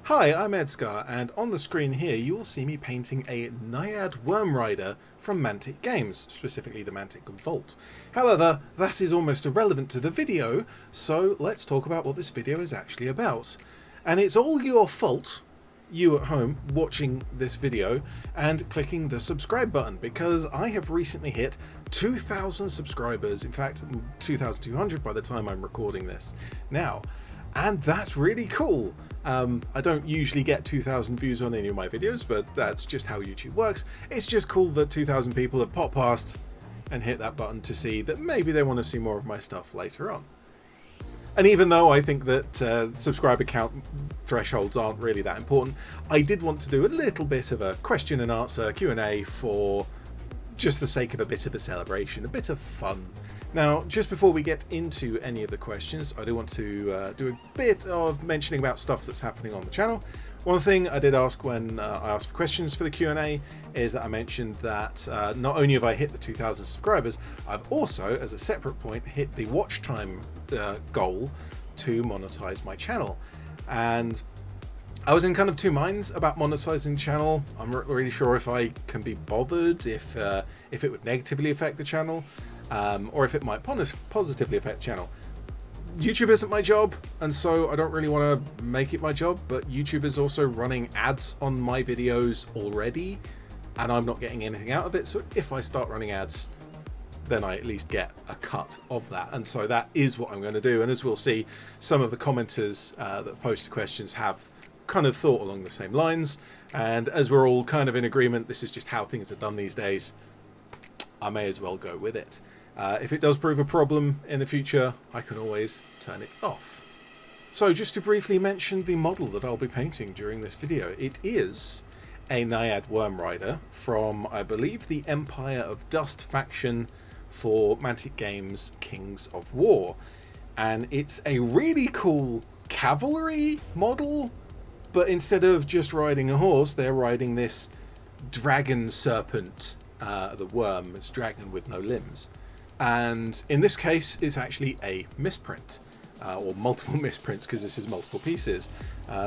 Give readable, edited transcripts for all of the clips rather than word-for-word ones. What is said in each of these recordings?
Hi, I'm ED-SKaR, and on the screen here you will see me painting a Naiad Worm Rider from Mantic Games, specifically the Mantic Vault. However, that is almost irrelevant to the video, so let's talk about what this video is actually about. And it's all your fault, you at home watching this video and clicking the subscribe button, because I have recently hit 2,000 subscribers, in fact 2,200 by the time I'm recording this now, and that's really cool. I don't usually get 2,000 views on any of my videos, but that's just how YouTube works. It's just cool that 2,000 people have popped past and hit that button to see that maybe they want to see more of my stuff later on. And even though I think that subscriber count thresholds aren't really that important, I did want to do a little bit of a question and answer Q&A for just the sake of a bit of a celebration, a bit of fun. Now, just before we get into any of the questions, I do want to do a bit of mentioning about stuff that's happening on the channel. One thing I did ask when I asked for questions for the Q&A is that I mentioned that not only have I hit the 2,000 subscribers, I've also, as a separate point, hit the watch time goal to monetize my channel. And I was in kind of two minds about monetizing the channel. I'm not really sure if I can be bothered, if it would negatively affect the channel, or if it might positively affect the channel. YouTube isn't my job, and so I don't really want to make it my job, but YouTube is also running ads on my videos already, and I'm not getting anything out of it, so if I start running ads, then I at least get a cut of that, and so that is what I'm going to do. And as we'll see, some of the commenters that posted questions have kind of thought along the same lines, and as we're all kind of in agreement, this is just how things are done these days, I may as well go with it. If it does prove a problem in the future, I can always turn it off. So just to briefly mention the model that I'll be painting during this video, it is a Naiad Worm Rider from, I believe, the Empire of Dust faction for Mantic Games Kings of War. And it's a really cool cavalry model, but instead of just riding a horse, they're riding this dragon serpent, the worm, it's dragon with no limbs. And in this case, it's actually a misprint, or multiple misprints, because this is multiple pieces.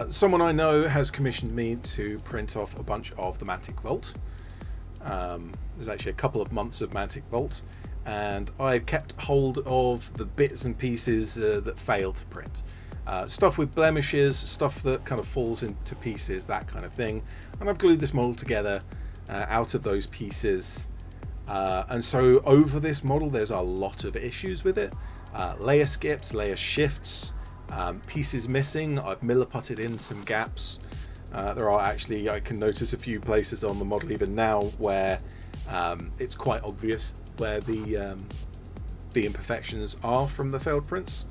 Someone I know has commissioned me to print off a bunch of the Mantic Vault. There's actually a couple of months of Mantic Vault, and I've kept hold of the bits and pieces that failed to print. Stuff with blemishes, stuff that kind of falls into pieces, that kind of thing. And I've glued this model together out of those pieces. And so over this model there's a lot of issues with it. Layer skips, layer shifts, pieces missing. I've milliputted in some gaps. There are actually, I can notice a few places on the model even now where it's quite obvious where the imperfections are from the failed prints.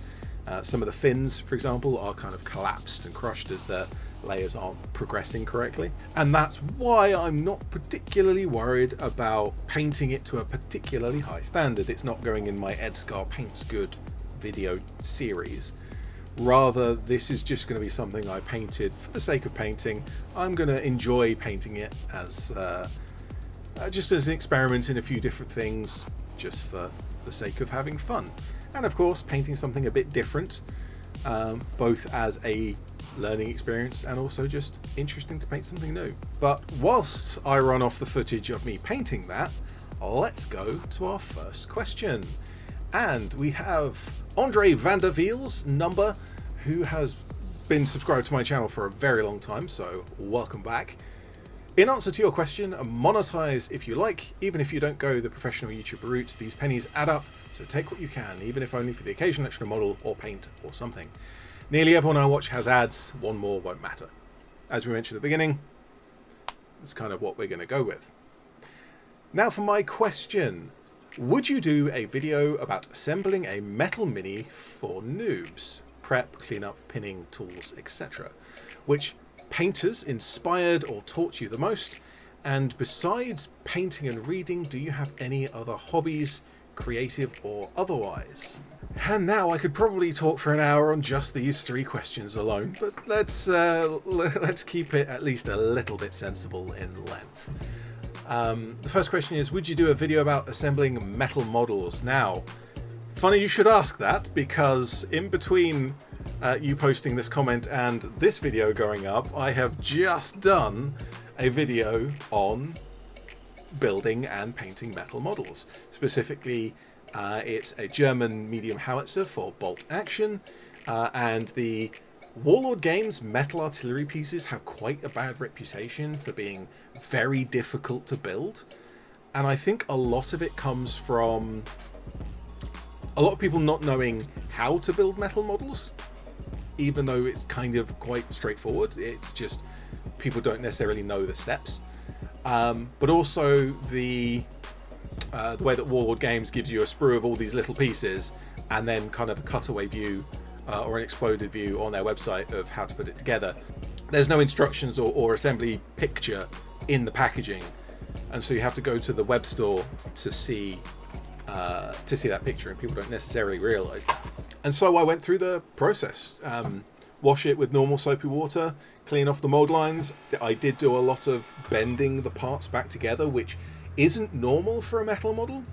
Some of the fins, for example, are kind of collapsed and crushed as the layers aren't progressing correctly, and that's why I'm not particularly worried about painting it to a particularly high standard. It's not going in my ED-SKaR Paints Good video series. Rather, this is just going to be something I painted for the sake of painting. I'm going to enjoy painting it as just as an experiment in a few different things, just for the sake of having fun. And of course, painting something a bit different, both as a learning experience and also just interesting to paint something new. But whilst I run off the footage of me painting that, let's go to our first question. And we have Andre Vanderveel's number, who has been subscribed to my channel for a very long time, so welcome back. In answer to your question, monetize if you like. Even if you don't go the professional YouTuber route, these pennies add up, so take what you can, even if only for the occasional extra model or paint or something. Nearly everyone I watch has ads, one more won't matter. As we mentioned at the beginning, that's kind of what we're going to go with. Now for my question. Would you do a video about assembling a metal mini for noobs? Prep, cleanup, pinning, tools, etc. Which painters inspired or taught you the most? And besides painting and reading, do you have any other hobbies, creative or otherwise? And now I could probably talk for an hour on just these three questions alone, but let's keep it at least a little bit sensible in length. The first question is, would you do a video about assembling metal models? Now, Funny you should ask that, because in between you posting this comment and this video going up, I have just done a video on building and painting metal models. Specifically, it's a German medium howitzer for bolt action, and the Warlord Games metal artillery pieces have quite a bad reputation for being very difficult to build. And I think a lot of it comes from a lot of people not knowing how to build metal models, even though it's kind of quite straightforward. It's just people don't necessarily know the steps. But also the way that Warlord Games gives you a sprue of all these little pieces and then kind of a cutaway view or an exploded view on their website of how to put it together. There's no instructions or assembly picture in the packaging, and so you have to go to the web store to see that picture, and people don't necessarily realize that. And so I went through the process. Wash it with normal soapy water, clean off the mold lines. I did do a lot of bending the parts back together, which isn't normal for a metal model.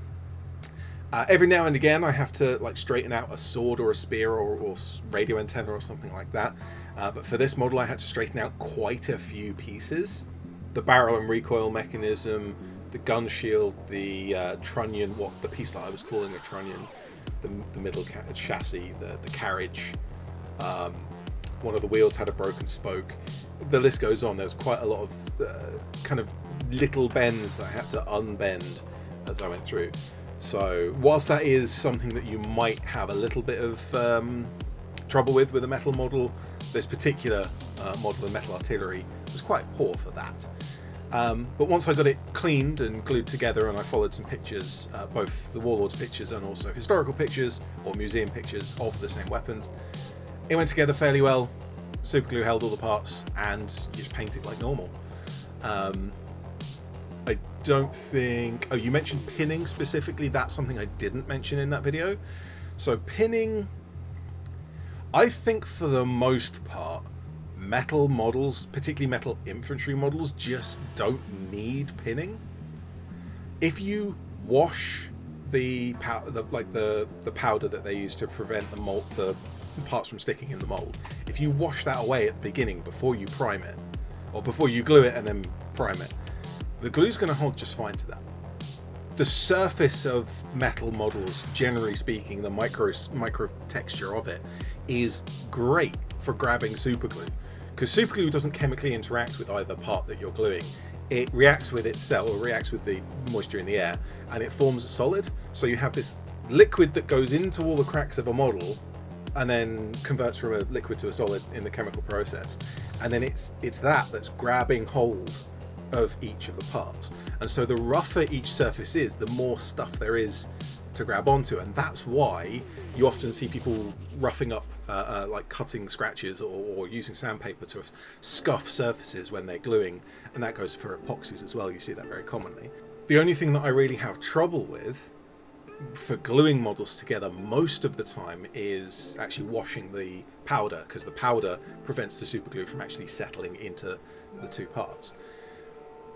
Every now and again I have to like straighten out a sword or a spear or radio antenna or something like that. But for this model I had to straighten out quite a few pieces. The barrel and recoil mechanism, the gun shield, the trunnion, what the piece that I was calling a trunnion, the middle chassis, the carriage. One of the wheels had a broken spoke. The list goes on. There's quite a lot of kind of little bends that I had to unbend as I went through. So whilst that is something that you might have a little bit of trouble with a metal model, this particular model of metal artillery was quite poor for that. But once I got it cleaned and glued together, and I followed some pictures, both the Warlords pictures and also historical pictures or museum pictures of the same weapons, it went together fairly well. Super glue held all the parts, and you just paint it like normal. I don't think... Oh, you mentioned pinning specifically. That's something I didn't mention in that video. So pinning, I think for the most part, metal models, particularly metal infantry models, just don't need pinning. If you wash the powder that they use to prevent the parts from sticking in the mold, if you wash that away at the beginning before you prime it, or before you glue it and then prime it, the glue's going to hold just fine to that. The surface of metal models, generally speaking, the micro texture of it is great for grabbing super glue, because super glue doesn't chemically interact with either part that you're gluing. It reacts with itself, or reacts with the moisture in the air, and it forms a solid. So you have this liquid that goes into all the cracks of a model and then converts from a liquid to a solid in the chemical process, and then it's that that's grabbing hold of each of the parts. And so the rougher each surface is, the more stuff there is to grab onto, and that's why you often see people roughing up like cutting scratches or using sandpaper to scuff surfaces when they're gluing, and that goes for epoxies as well. You see that very commonly. The only thing that I really have trouble with for gluing models together most of the time is actually washing the powder, because the powder prevents the super glue from actually settling into the two parts.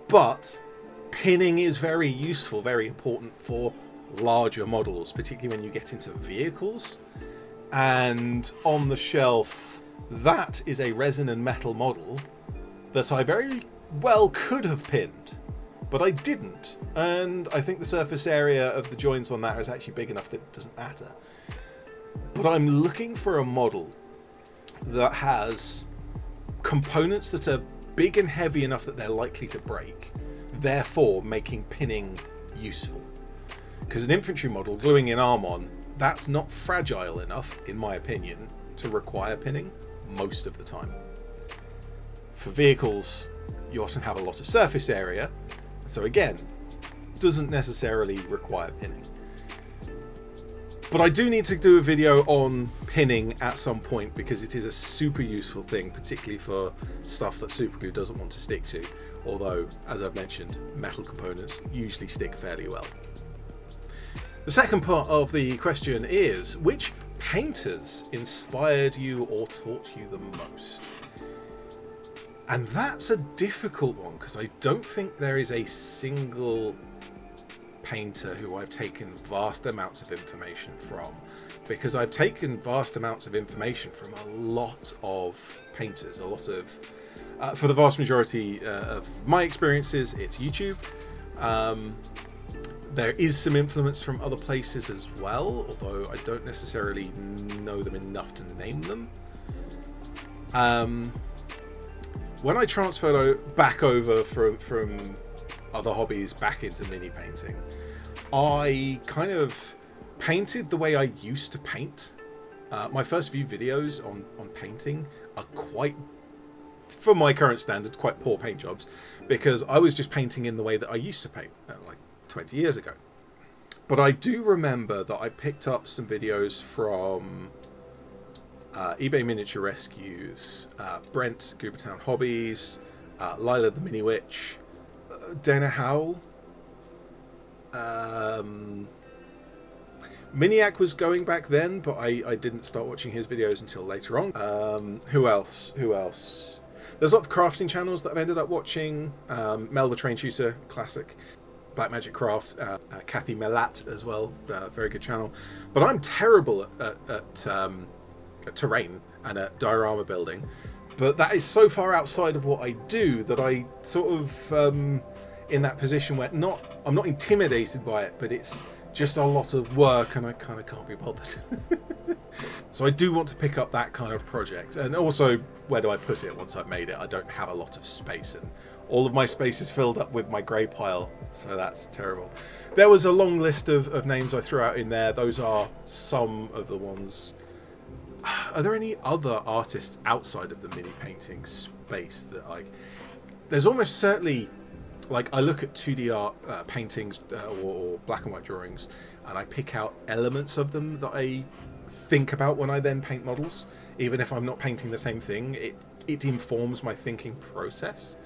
But pinning is very useful, very important for larger models, particularly when you get into vehicles. And on the shelf, that is a resin and metal model that I very well could have pinned, but I didn't. And I think the surface area of the joints on that is actually big enough that it doesn't matter. But I'm looking for a model that has components that are big and heavy enough that they're likely to break, therefore making pinning useful. Because an infantry model gluing an arm on, that's not fragile enough, in my opinion, to require pinning most of the time. For vehicles, you often have a lot of surface area, so again, doesn't necessarily require pinning. But I do need to do a video on pinning at some point, because it is a super useful thing, particularly for stuff that superglue doesn't want to stick to, although, as I've mentioned, metal components usually stick fairly well. The second part of the question is, which painters inspired you or taught you the most? And that's a difficult one, because I don't think there is a single painter who I've taken vast amounts of information from, because I've taken vast amounts of information from a lot of painters, a lot of for the vast majority of my experiences, it's YouTube. There is some influence from other places as well, although I don't necessarily know them enough to name them. When I transferred back over from other hobbies back into mini painting, I kind of painted the way I used to paint. My first few videos on painting are quite, for my current standards, quite poor paint jobs, because I was just painting in the way that I used to paint, like 20 years ago. But I do remember that I picked up some videos from eBay Miniature Rescues, Brent, Goobertown Hobbies, Lila the Mini Witch, Dana Howell. Miniac was going back then, but I didn't start watching his videos until later on. Who else? There's a lot of crafting channels that I've ended up watching. Mel the Train Shooter, classic. Black Magic Craft, Kathy Melat as well, very good channel. But I'm terrible at terrain and at diorama building. But that is so far outside of what I do that I sort of in that position where I'm not intimidated by it, but it's just a lot of work and I kind of can't be bothered. So I do want to pick up that kind of project. And also, where do I put it once I've made it? I don't have a lot of space, and all of my space is filled up with my grey pile, so that's terrible. There was a long list of names I threw out in there. Those are some of the ones. Are there any other artists outside of the mini painting space that there's almost certainly, like, I look at 2D art paintings or black and white drawings, and I pick out elements of them that I think about when I then paint models. Even if I'm not painting the same thing, it informs my thinking process.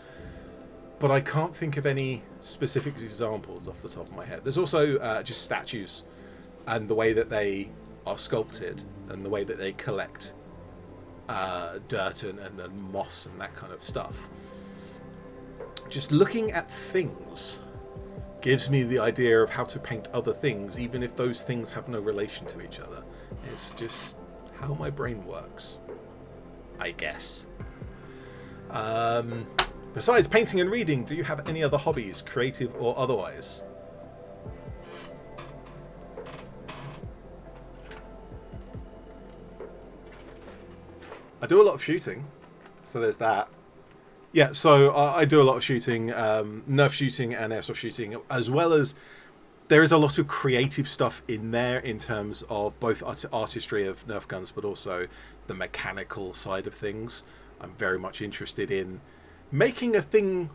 But I can't think of any specific examples off the top of my head. There's also just statues and the way that they are sculpted and the way that they collect dirt and moss and that kind of stuff. Just looking at things gives me the idea of how to paint other things, even if those things have no relation to each other. It's just how my brain works, I guess. Besides painting and reading, do you have any other hobbies, creative or otherwise? I do a lot of shooting, so there's that. Yeah, so I do a lot of shooting, Nerf shooting and airsoft shooting, as well as there is a lot of creative stuff in there in terms of both artistry of Nerf guns, but also the mechanical side of things. I'm very much interested in making a thing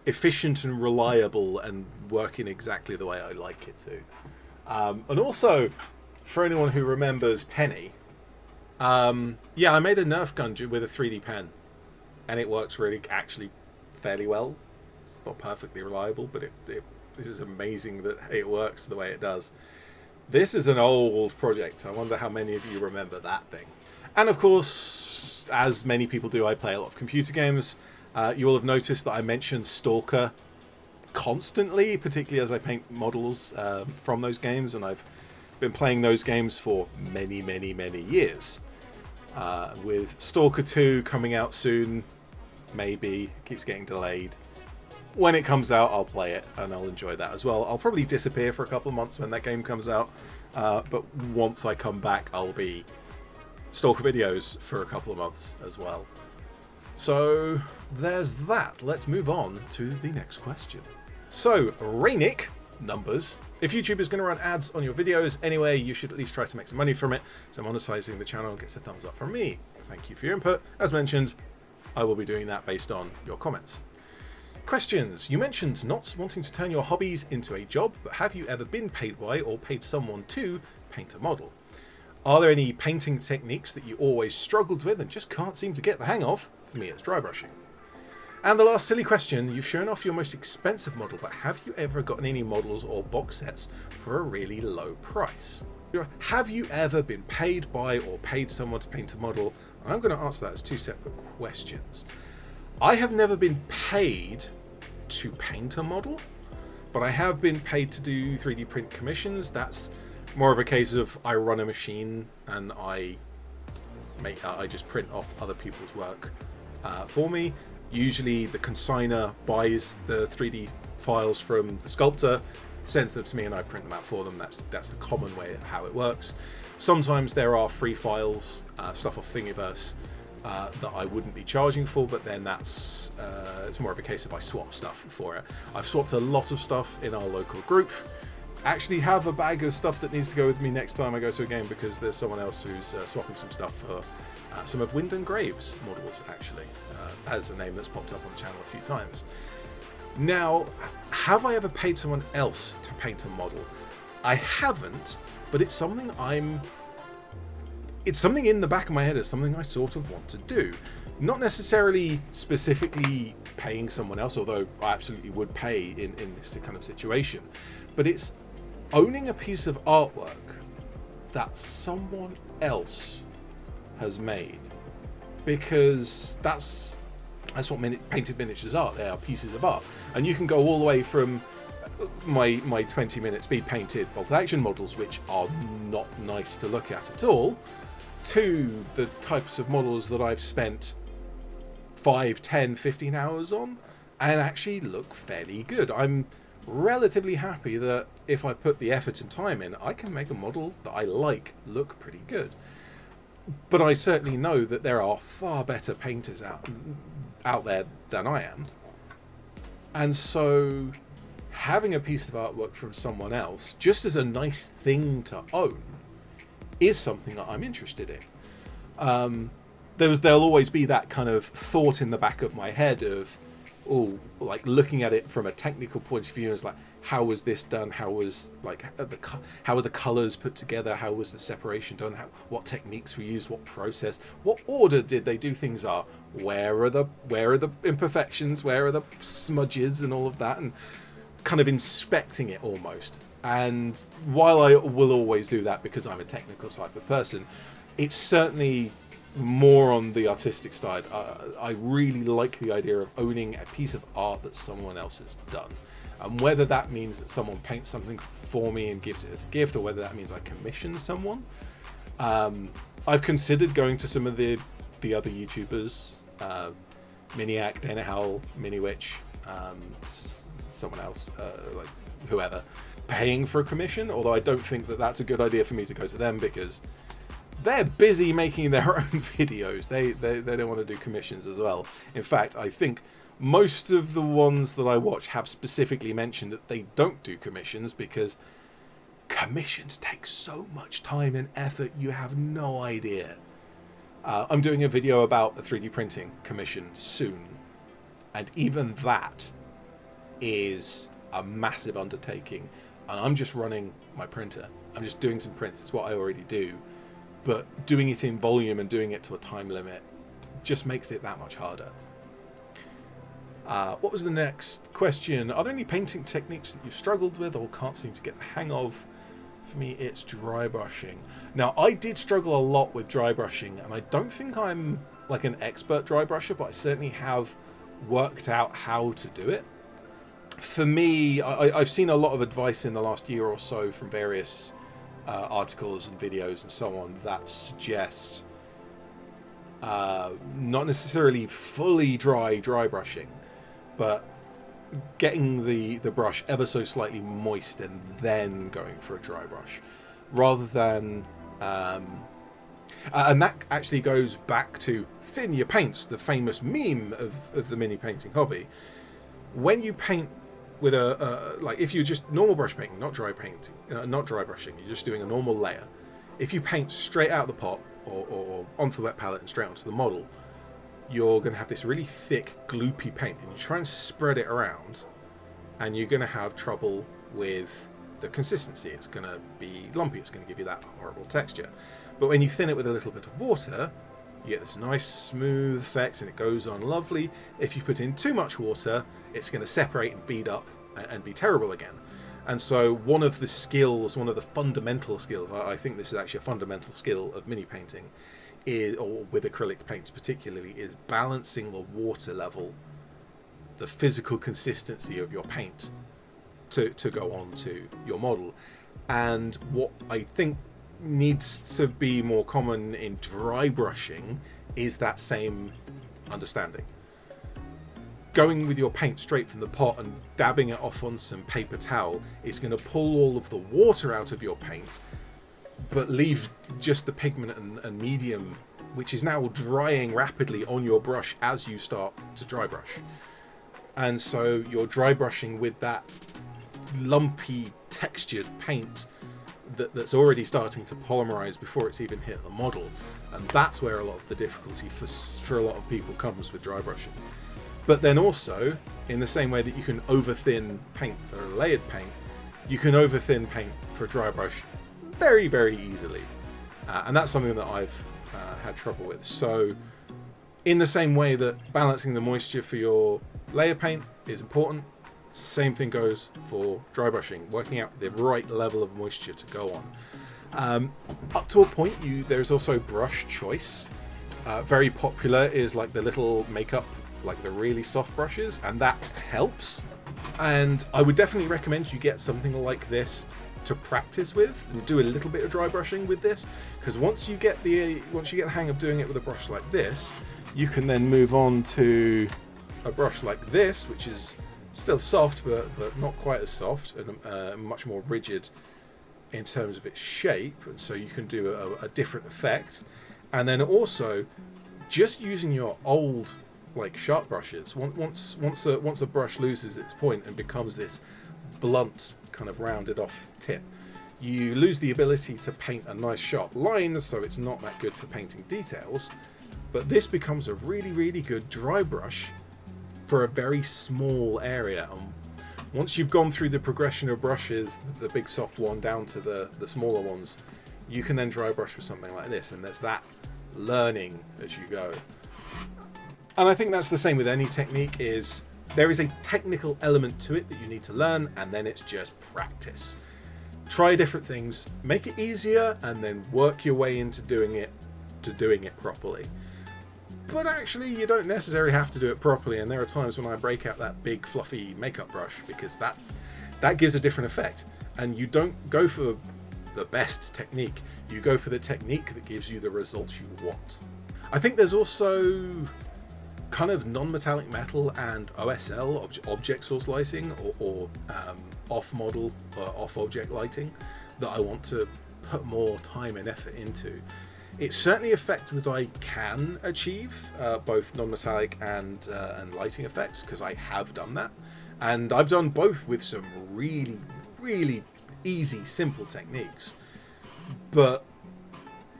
efficient and reliable and working exactly the way I like it to. And also, for anyone who remembers Penny, yeah, I made a Nerf gun with a 3D pen, and it works really, actually, fairly well. It's not perfectly reliable, but it is amazing that it works the way it does. This is an old project. I wonder how many of you remember that thing. And of course, as many people do, I play a lot of computer games. You will have noticed that I mentioned Stalker constantly, particularly as I paint models from those games, and I've been playing those games for many, many, many years. With Stalker 2 coming out soon, maybe, keeps getting delayed. When it comes out, I'll play it, and I'll enjoy that as well. I'll probably disappear for a couple of months when that game comes out, but once I come back, I'll be Stalker videos for a couple of months as well. So there's that. Let's move on to the next question. So, Rainick, numbers. If YouTube is going to run ads on your videos anyway, you should at least try to make some money from it. So monetizing the channel gets a thumbs up from me. Thank you for your input. As mentioned, I will be doing that based on your comments. Questions. You mentioned not wanting to turn your hobbies into a job, but have you ever been paid by or paid someone to paint a model? Are there any painting techniques that you always struggled with and just can't seem to get the hang of? For me, it's dry brushing. And the last silly question, you've shown off your most expensive model, but have you ever gotten any models or box sets for a really low price? Have you ever been paid by or paid someone to paint a model? I'm going to answer that as two separate questions. I have never been paid to paint a model, But I have been paid to do 3D print commissions. That's more of a case of I run a machine and I just print off other people's work for me. Usually the consigner buys the 3D files from the sculptor, sends them to me, and I print them out for them. That's the common way of how it works. Sometimes there are free files, stuff off Thingiverse, that I wouldn't be charging for, but then it's more of a case of I swap stuff for it. I've swapped a lot of stuff in our local group. Actually have a bag of stuff that needs to go with me next time I go to a game, because there's someone else who's swapping some stuff for some of Wyndham Graves models, actually. That's a name that's popped up on the channel a few times. Now, have I ever paid someone else to paint a model? I haven't, but it's something it's something in the back of my head. It's something I sort of want to do. Not necessarily specifically paying someone else, although I absolutely would pay in this kind of situation. But it's owning a piece of artwork that someone else has made. Because that's what painted miniatures are. They are pieces of art. And you can go all the way from my 20-minute speed painted bolt action models, which are not nice to look at all, to the types of models that I've spent 5, 10, 15 hours on and actually look fairly good. I'm relatively happy that if I put the effort and time in, I can make a model that I like look pretty good. But I certainly know that there are far better painters out there than I am. And so having a piece of artwork from someone else, just as a nice thing to own, is something that I'm interested in. There'll always be that kind of thought in the back of my head of, like looking at it from a technical point of view, is like, how was this done? How was how were the colors put together? How was the separation done? What techniques were used? What process? What order did they do things are? Where are the imperfections? Where are the smudges and all of that? And kind of inspecting it almost. And while I will always do that because I'm a technical type of person, it's certainly more on the artistic side. I really like the idea of owning a piece of art that someone else has done. And whether that means that someone paints something for me and gives it as a gift, or whether that means I commission someone. I've considered going to some of the other YouTubers, Miniac, Dana Howell, Miniwitch, someone else, like whoever, paying for a commission, although I don't think that that's a good idea for me to go to them, because they're busy making their own videos. They don't want to do commissions as well. In fact, I think most of the ones that I watch have specifically mentioned that they don't do commissions, because commissions take so much time and effort, you have no idea. I'm doing a video about a 3D printing commission soon, and even that is a massive undertaking. And I'm just running my printer. I'm just doing some prints. It's what I already do. But doing it in volume and doing it to a time limit just makes it that much harder. What was the next question? Are there any painting techniques that you've struggled with or can't seem to get the hang of? For me, it's dry brushing. Now, I did struggle a lot with dry brushing, and I don't think I'm like an expert dry brusher, but I certainly have worked out how to do it. For me, I've seen a lot of advice in the last year or so from various articles and videos and so on that suggest not necessarily fully dry brushing, but getting the brush ever so slightly moist and then going for a dry brush, rather than and that actually goes back to thin your paints, the famous meme of the mini painting hobby. When you paint with like if you just normal brush painting, not dry painting, not dry brushing, you're just doing a normal layer. If you paint straight out the pot or onto the wet palette and straight onto the model, you're going to have this really thick, gloopy paint, and you try and spread it around, and you're going to have trouble with the consistency. It's going to be lumpy. It's going to give you that horrible texture. But when you thin it with a little bit of water, you get this nice smooth effect, and it goes on lovely. If you put in too much water, it's going to separate and bead up and be terrible again. And so one of the skills, one of the fundamental skills, I think this is actually a fundamental skill of mini painting, is, or with acrylic paints particularly, is balancing the water level, the physical consistency of your paint, to go on to your model. And what I think needs to be more common in dry brushing is that same understanding. Going with your paint straight from the pot and dabbing it off on some paper towel is going to pull all of the water out of your paint, but leave just the pigment and medium, which is now drying rapidly on your brush as you start to dry brush. And so you're dry brushing with that lumpy textured paint that's already starting to polymerize before it's even hit the model. And that's where a lot of the difficulty for a lot of people comes with dry brushing. But then also, in the same way that you can over thin paint for layered paint, you can over thin paint for dry brush very, very easily. And that's something that I've had trouble with. So in the same way that balancing the moisture for your layer paint is important, same thing goes for dry brushing, working out the right level of moisture to go on. Up to a point, there's also brush choice. Very popular is like the little makeup, like the really soft brushes, and that helps. And I would definitely recommend you get something like this to practice with and do a little bit of dry brushing with this, because once you get the hang of doing it with a brush like this, you can then move on to a brush like this, which is still soft but not quite as soft and much more rigid in terms of its shape, and so you can do a different effect. And then also just using your old like sharp brushes, once a brush loses its point and becomes this blunt kind of rounded off tip, you lose the ability to paint a nice sharp line, so it's not that good for painting details. But this becomes a really, really good dry brush for a very small area. And once you've gone through the progression of brushes, the big soft one down to the smaller ones, you can then dry brush with something like this, and there's that learning as you go. And I think that's the same with any technique, is there is a technical element to it that you need to learn, and then it's just practice. Try different things, make it easier, and then work your way into doing it properly. But actually, you don't necessarily have to do it properly, and there are times when I break out that big fluffy makeup brush, because that gives a different effect. And you don't go for the best technique, you go for the technique that gives you the results you want. I think there's also kind of non-metallic metal and OSL, object source lighting, or off-model or off-object lighting, that I want to put more time and effort into. It's certainly effect that I can achieve, both non-metallic and lighting effects, because I have done that. And I've done both with some really, really easy, simple techniques. But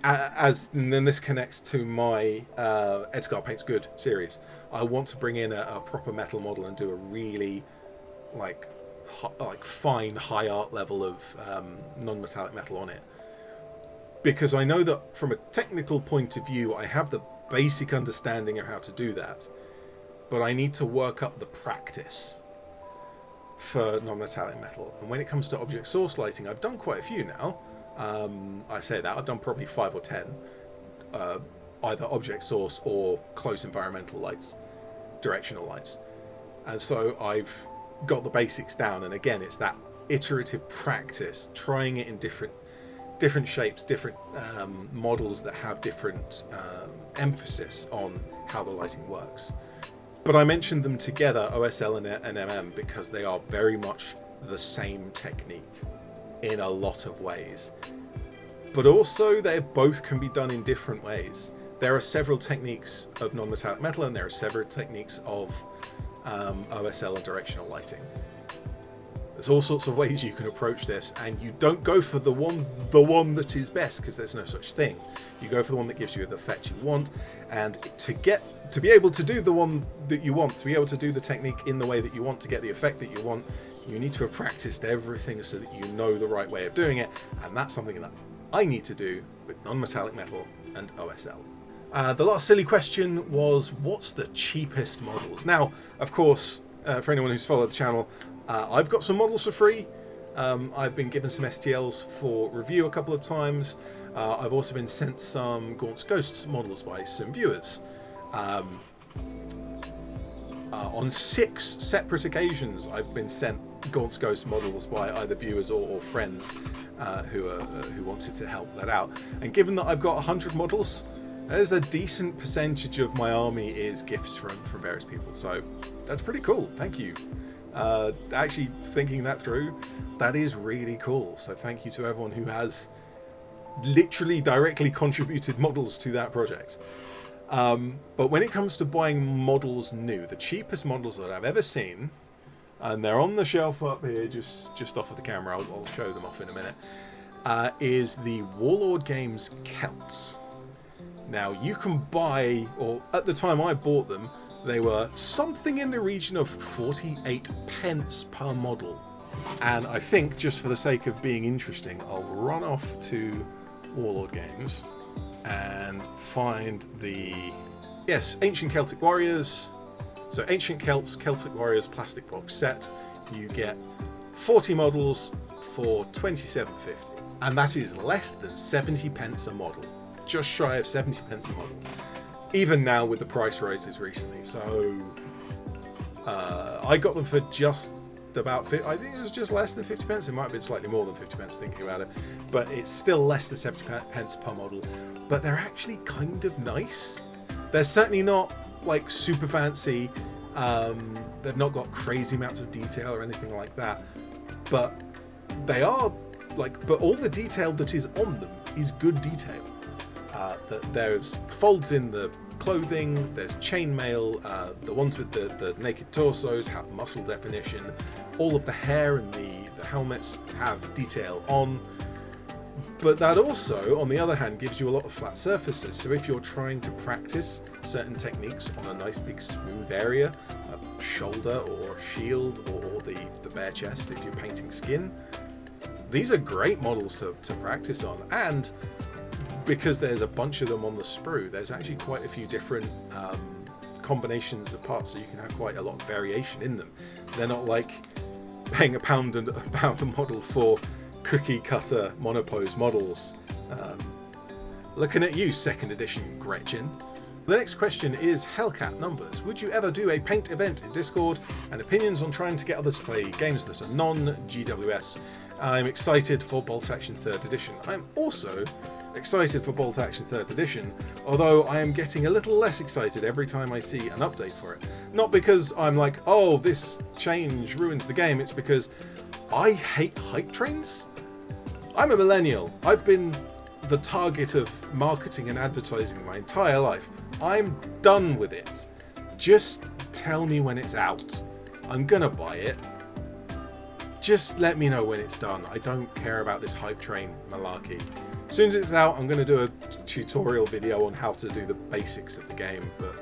and then this connects to my ED-SKaR Paints Good series. I want to bring in a proper metal model and do a really like fine high art level of non-metallic metal on it, because I know that from a technical point of view I have the basic understanding of how to do that, but I need to work up the practice for non-metallic metal. And when it comes to object source lighting, I've done quite a few now. I say that I've done probably 5 or 10 either object source or close environmental lights, directional lights, and so I've got the basics down. And again, it's that iterative practice, trying it in different shapes, different models that have different emphasis on how the lighting works. But I mentioned them together, OSL and MM, because they are very much the same technique in a lot of ways. But also they both can be done in different ways. There are several techniques of non-metallic metal, and there are several techniques of OSL and directional lighting. There's all sorts of ways you can approach this, and you don't go for the one that is best, because there's no such thing. You go for the one that gives you the effect you want, and to be able to do the one that you want, to be able to do the technique in the way that you want to get the effect that you want, you need to have practiced everything so that you know the right way of doing it, and that's something that I need to do with non-metallic metal and OSL. The last silly question was, what's the cheapest models? Now, of course, for anyone who's followed the channel, I've got some models for free. I've been given some STLs for review a couple of times. I've also been sent some Gaunt's Ghosts models by some viewers. On 6 separate occasions, I've been sent Gaunt's Ghost models by either viewers or friends who wanted to help that out. And given that I've got 100 models, there's a decent percentage of my army is gifts from various people. So that's pretty cool. Thank you. Actually thinking that through, that is really cool. So thank you to everyone who has literally directly contributed models to that project. But when it comes to buying models new, the cheapest models that I've ever seen, and they're on the shelf up here just off of the camera, I'll show them off in a minute, is the Warlord Games Celts. Now you can buy, or at the time I bought them, they were something in the region of 48 pence per model. And I think, just for the sake of being interesting, I'll run off to Warlord Games and find the, yes, Ancient Celtic Warriors. So Ancient Celts, Celtic Warriors plastic box set. You get 40 models for £27.50. And that is less than 70 pence a model. Just shy of 70 pence a model. Even now with the price rises recently. So I got them for just about, I think it was just less than 50 pence. It might have been slightly more than 50 pence thinking about it. But it's still less than 70 pence per model. But they're actually kind of nice. They're certainly not like super fancy. They've not got crazy amounts of detail or anything like that. But they are like, but all the detail that is on them is good detail. There's folds in the clothing, there's chainmail, the ones with the naked torsos have muscle definition, all of the hair and the helmets have detail on, but that also, on the other hand, gives you a lot of flat surfaces. So if you're trying to practice certain techniques on a nice big smooth area, a shoulder or shield or the bare chest if you're painting skin, these are great models to practice on. And because there's a bunch of them on the sprue, there's actually quite a few different combinations of parts, so you can have quite a lot of variation in them. They're not like paying a pound a model for cookie cutter monopose models. Looking at you, second edition Gretchen. The next question is Hellcat Numbers. Would you ever do a paint event in Discord, and opinions on trying to get others to play games that are non-GWS? I'm excited for Bolt Action 3rd Edition. I'm also excited for Bolt Action 3rd Edition, although I am getting a little less excited every time I see an update for it. Not because I'm like, oh, this change ruins the game, it's because I hate hype trains. I'm a millennial. I've been the target of marketing and advertising my entire life. I'm done with it. Just tell me when it's out. I'm gonna buy it. Just let me know when it's done. I don't care about this hype train malarkey. As soon as it's out, I'm going to do a tutorial video on how to do the basics of the game, but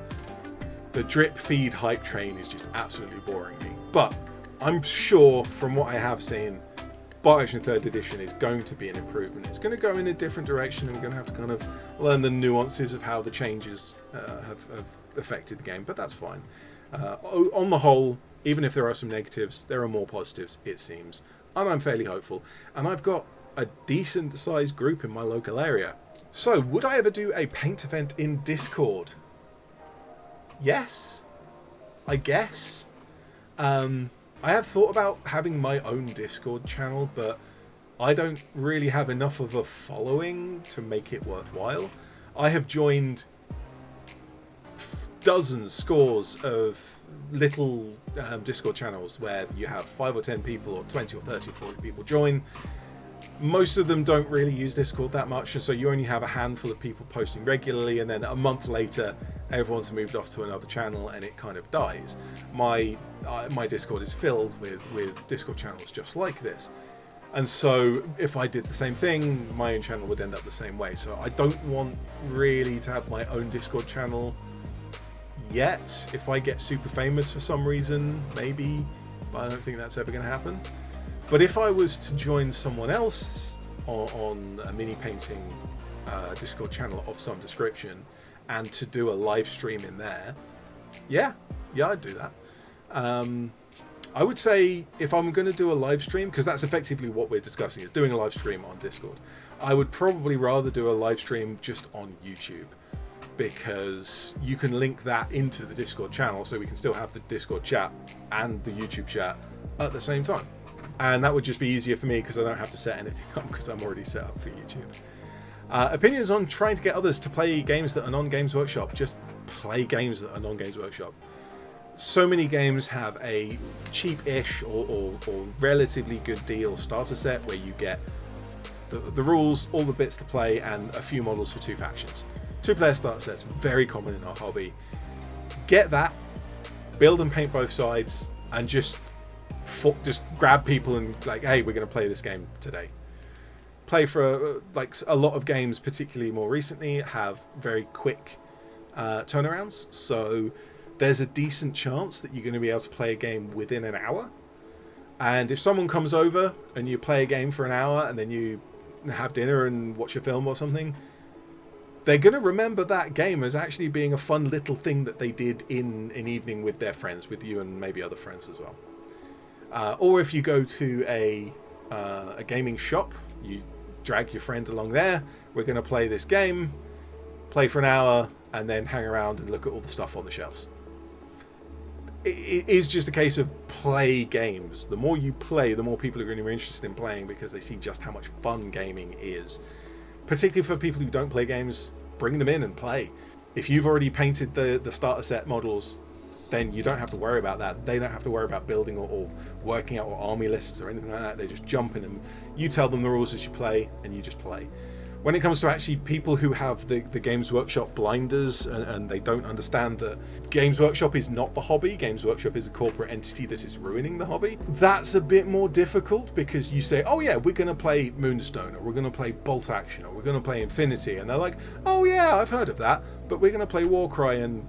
the drip feed hype train is just absolutely boring me. But I'm sure from what I have seen, Bolt Action 3rd Edition is going to be an improvement. It's going to go in a different direction, and we're going to have to kind of learn the nuances of how the changes have affected the game, but that's fine. On the whole, even if there are some negatives, there are more positives, it seems. And I'm fairly hopeful. And I've got a decent sized group in my local area. So, would I ever do a paint event in Discord? Yes, I guess. I have thought about having my own Discord channel, but I don't really have enough of a following to make it worthwhile. I have joined dozens, scores of little Discord channels where you have 5 or 10 people or 20 or 30 or 40 people join. Most of them don't really use Discord that much, and so you only have a handful of people posting regularly, and then a month later everyone's moved off to another channel and it kind of dies. My Discord is filled with Discord channels just like this, and so if I did the same thing, my own channel would end up the same way. So I don't want really to have my own Discord channel yet. If I get super famous for some reason, maybe, but I don't think that's ever going to happen. But if I was to join someone else on a mini painting Discord channel of some description and to do a live stream in there, yeah, I'd do that. I would say if I'm going to do a live stream, because that's effectively what we're discussing, is doing a live stream on Discord, I would probably rather do a live stream just on YouTube, because you can link that into the Discord channel, so we can still have the Discord chat and the YouTube chat at the same time. And that would just be easier for me because I don't have to set anything up because I'm already set up for YouTube. Opinions on trying to get others to play games that are non-Games Workshop. Just play games that are non-Games Workshop. So many games have a cheap-ish or relatively good deal starter set where you get the rules, all the bits to play, and a few models for 2 factions. 2-player starter sets, very common in our hobby. Get that, build and paint both sides, and just grab people and like, hey, we're going to play this game today. Play for like a lot of games, particularly more recently, have very quick turnarounds. So there's a decent chance that you're going to be able to play a game within an hour. And if someone comes over and you play a game for an hour and then you have dinner and watch a film or something, they're going to remember that game as actually being a fun little thing that they did in an evening with their friends, with you and maybe other friends as well. Or if you go to a gaming shop, you drag your friend along there, we're going to play this game, play for an hour, and then hang around and look at all the stuff on the shelves. It is just a case of play games. The more you play, the more people are going to be interested in playing because they see just how much fun gaming is. Particularly for people who don't play games, bring them in and play. If you've already painted the starter set models, then you don't have to worry about that. They don't have to worry about building or working out or army lists or anything like that. They just jump in and you tell them the rules as you play and you just play. When it comes to actually people who have the Games Workshop blinders and they don't understand that Games Workshop is not the hobby, Games Workshop is a corporate entity that is ruining the hobby, that's a bit more difficult because you say, oh yeah, we're going to play Moonstone, or we're going to play Bolt Action, or we're going to play Infinity, and they're like, oh yeah, I've heard of that, but we're going to play Warcry and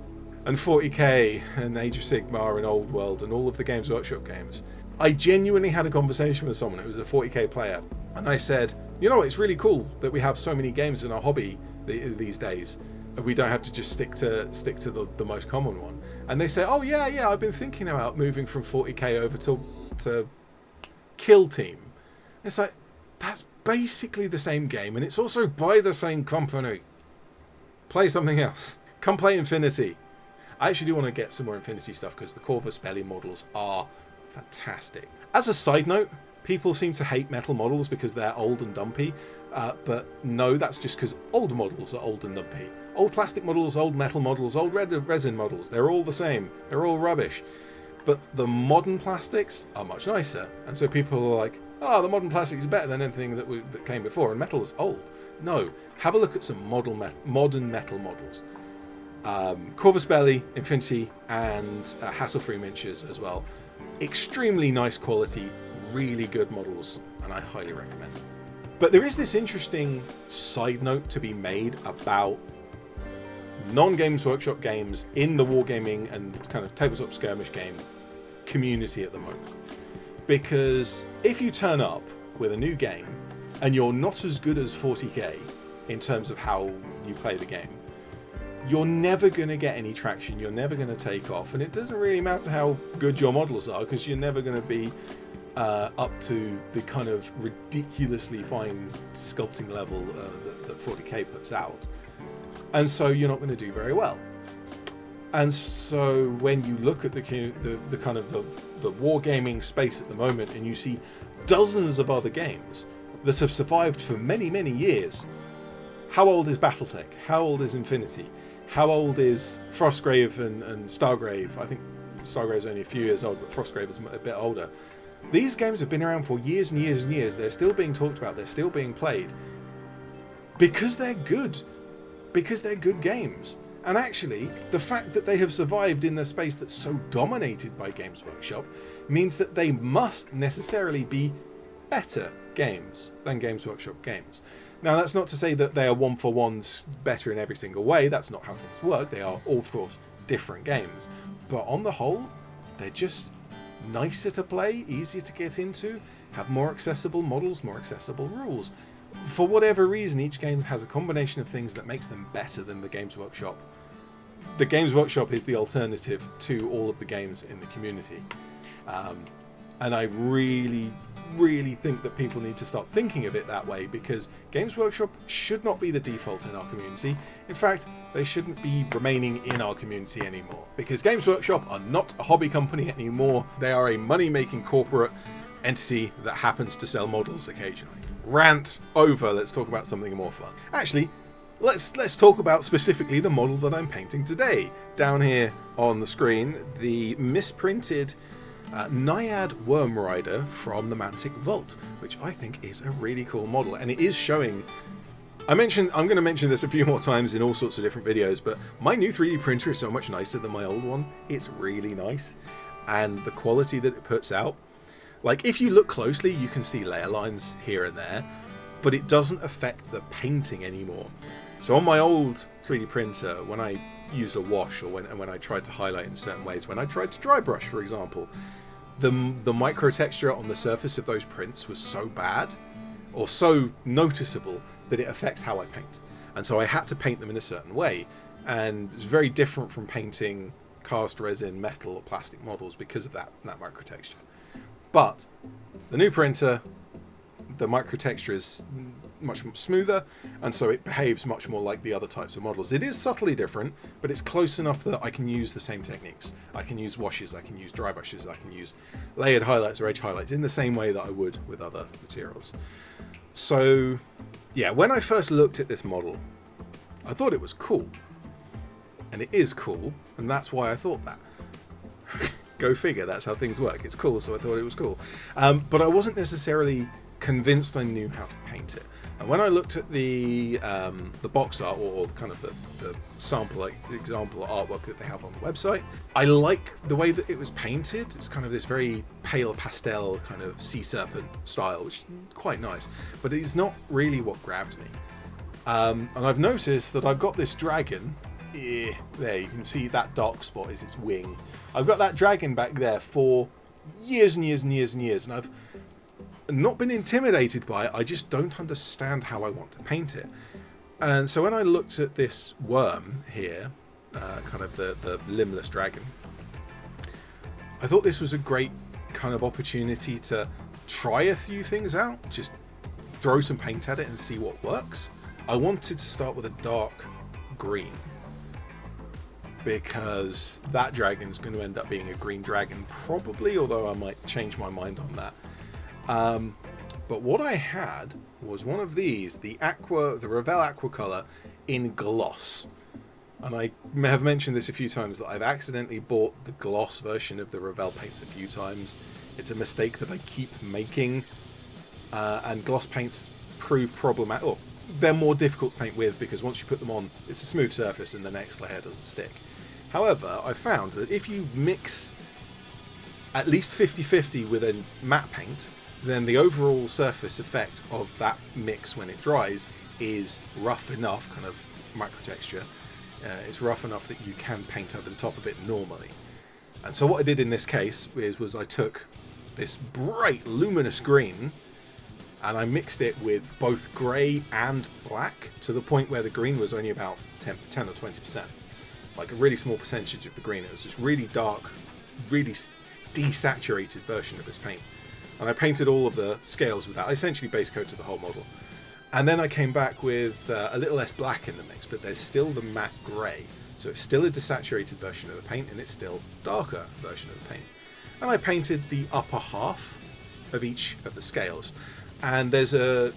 40k and Age of Sigmar and Old World and all of the Games Workshop games. I genuinely had a conversation with someone who was a 40k player, and I said, you know, it's really cool that we have so many games in our hobby these days. We don't have to just stick to the most common one. And they say, oh yeah, I've been thinking about moving from 40k over to Kill Team. It's like, that's basically the same game, and it's also by the same company. Play something else. Come play Infinity. I actually do want to get some more Infinity stuff because the Corvus Belli models are fantastic. As a side note, people seem to hate metal models because they're old and dumpy, but no, that's just because old models are old and dumpy. Old plastic models, old metal models, old resin models, they're all the same. They're all rubbish. But the modern plastics are much nicer, and so people are like, oh, the modern plastic is better than anything that came before, and metal is old. No, have a look at some modern metal models. Corvus Belli, Infinity, and Hassle-Free miniatures as well. Extremely nice quality, really good models, and I highly recommend them. But there is this interesting side note to be made about non-Games Workshop games in the wargaming and kind of tabletop skirmish game community at the moment. Because if you turn up with a new game and you're not as good as 40k in terms of how you play the game, you're never going to get any traction, you're never going to take off, and it doesn't really matter how good your models are because you're never going to be up to the kind of ridiculously fine sculpting level that 40k puts out. And so you're not going to do very well. And so when you look at the kind of the wargaming space at the moment and you see dozens of other games that have survived for many, many years, how old is Battletech? How old is Infinity? How old is Frostgrave and Stargrave? I think Stargrave's only a few years old, but Frostgrave is a bit older. These games have been around for years and years and years. They're still being talked about. They're still being played. Because they're good. Because they're good games. And actually, the fact that they have survived in the space that's so dominated by Games Workshop means that they must necessarily be better games than Games Workshop games. Now, that's not to say that they are one-for-ones better in every single way. That's not how things work. They are, of course, different games. But on the whole, they're just nicer to play, easier to get into, have more accessible models, more accessible rules. For whatever reason, each game has a combination of things that makes them better than the Games Workshop. The Games Workshop is the alternative to all of the games in the community. And I really think that people need to start thinking of it that way, because Games Workshop should not be the default in our community. In fact, they shouldn't be remaining in our community anymore, because Games Workshop are not a hobby company anymore. They are a money-making corporate entity that happens to sell models occasionally. Rant over. Let's talk about something more fun. Actually, let's talk about specifically the model that I'm painting today. Down here on the screen, the misprinted Naiad Worm Rider from the Mantic Vault, which I think is a really cool model, and it is showing. I'm going to mention this a few more times in all sorts of different videos, but my new 3D printer is so much nicer than my old one. It's really nice, and the quality that it puts out, like if you look closely, you can see layer lines here and there, but it doesn't affect the painting anymore. So on my old 3D printer, when I used a wash, or when I tried to highlight in certain ways, when I tried to dry brush, for example, the micro texture on the surface of those prints was so bad, or so noticeable, that it affects how I paint. And so I had to paint them in a certain way, and it's very different from painting cast resin, metal, or plastic models because of that micro texture. But the new printer, the micro texture is much smoother, and so it behaves much more like the other types of models. It is subtly different, but it's close enough that I can use the same techniques. I can use washes, I can use dry brushes, I can use layered highlights or edge highlights in the same way that I would with other materials. So yeah, when I first looked at this model, I thought it was cool. And it is cool, and that's why I thought that. Go figure, that's how things work. It's cool, so I thought it was cool. But I wasn't necessarily convinced I knew how to paint it. And when I looked at the box art, or kind of the sample, like example artwork that they have on the website, I like the way that it was painted. It's kind of this very pale pastel kind of sea serpent style, which is quite nice, but it's not really what grabbed me. And I've noticed that I've got this dragon. There, you can see that dark spot is its wing. I've got that dragon back there for years and years and years and years, and I've not been intimidated by it. I just don't understand how I want to paint it. And so when I looked at this worm here, kind of the limbless dragon, I thought this was a great kind of opportunity to try a few things out, just throw some paint at it and see what works. I wanted to start with a dark green, because that dragon's going to end up being a green dragon probably, although I might change my mind on that. But what I had was one of these, the Revell Aqua Color in gloss. And I have mentioned this a few times, that I've accidentally bought the gloss version of the Revell paints a few times. It's a mistake that I keep making, and gloss paints prove problematic. Well, they're more difficult to paint with, because once you put them on, it's a smooth surface and the next layer doesn't stick. However, I found that if you mix at least 50-50 with a matte paint, then the overall surface effect of that mix when it dries is rough enough, kind of micro texture. It's rough enough that you can paint over the top of it normally. And so what I did in this case was I took this bright luminous green and I mixed it with both grey and black, to the point where the green was only about 10 or 20%. Like a really small percentage of the green. It was this really dark, really desaturated version of this paint. And I painted all of the scales with that. I essentially base coated the whole model. And then I came back with a little less black in the mix, but there's still the matte grey. So it's still a desaturated version of the paint, and it's still darker version of the paint. And I painted the upper half of each of the scales. And there's a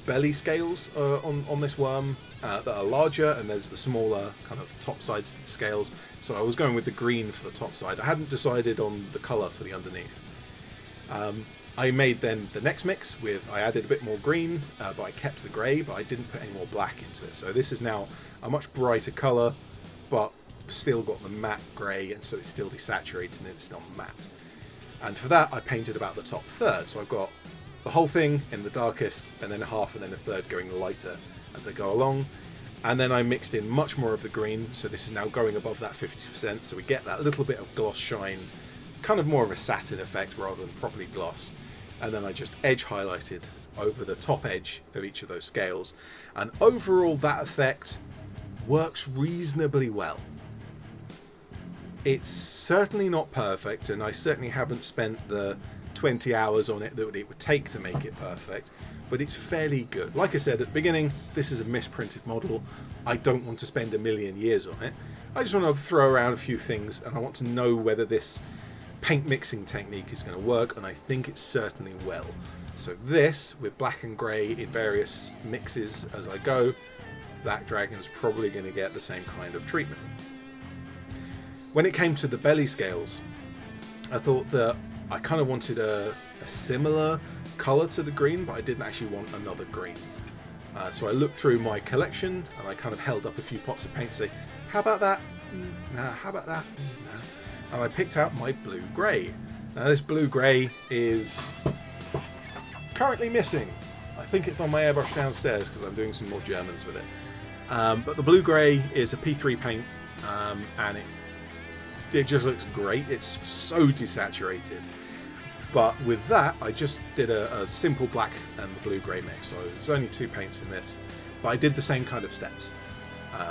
belly scales on this worm that are larger, and there's the smaller kind of top side scales. So I was going with the green for the top side. I hadn't decided on the colour for the underneath. I made then the next mix with, I added a bit more green, but I kept the grey, but I didn't put any more black into it. So this is now a much brighter colour, but still got the matte grey, and so it's still desaturated and it's not matte. And for that, I painted about the top third. So I've got the whole thing in the darkest, and then a half, and then a third going lighter as I go along. And then I mixed in much more of the green, so this is now going above that 50%, so we get that little bit of gloss shine, kind of more of a satin effect rather than properly gloss. And then I just edge highlighted over the top edge of each of those scales. And overall, that effect works reasonably well. It's certainly not perfect, and I certainly haven't spent the 20 hours on it that it would take to make it perfect, but it's fairly good. Like I said at the beginning, this is a misprinted model. I don't want to spend a million years on it. I just want to throw around a few things, and I want to know whether this paint mixing technique is going to work, and I think it certainly will. So this, with black and grey in various mixes as I go, that dragon's probably going to get the same kind of treatment. When it came to the belly scales, I thought that I kind of wanted a similar colour to the green, but I didn't actually want another green. So I looked through my collection and I kind of held up a few pots of paint to say, how about that? Nah, how about that? Nah. And I picked out my blue-grey. Now this blue-grey is currently missing. I think it's on my airbrush downstairs because I'm doing some more Germans with it. But the blue-grey is a P3 paint, and it just looks great. It's so desaturated. But with that, I just did a simple black and the blue-grey mix. So there's only 2 paints in this, but I did the same kind of steps.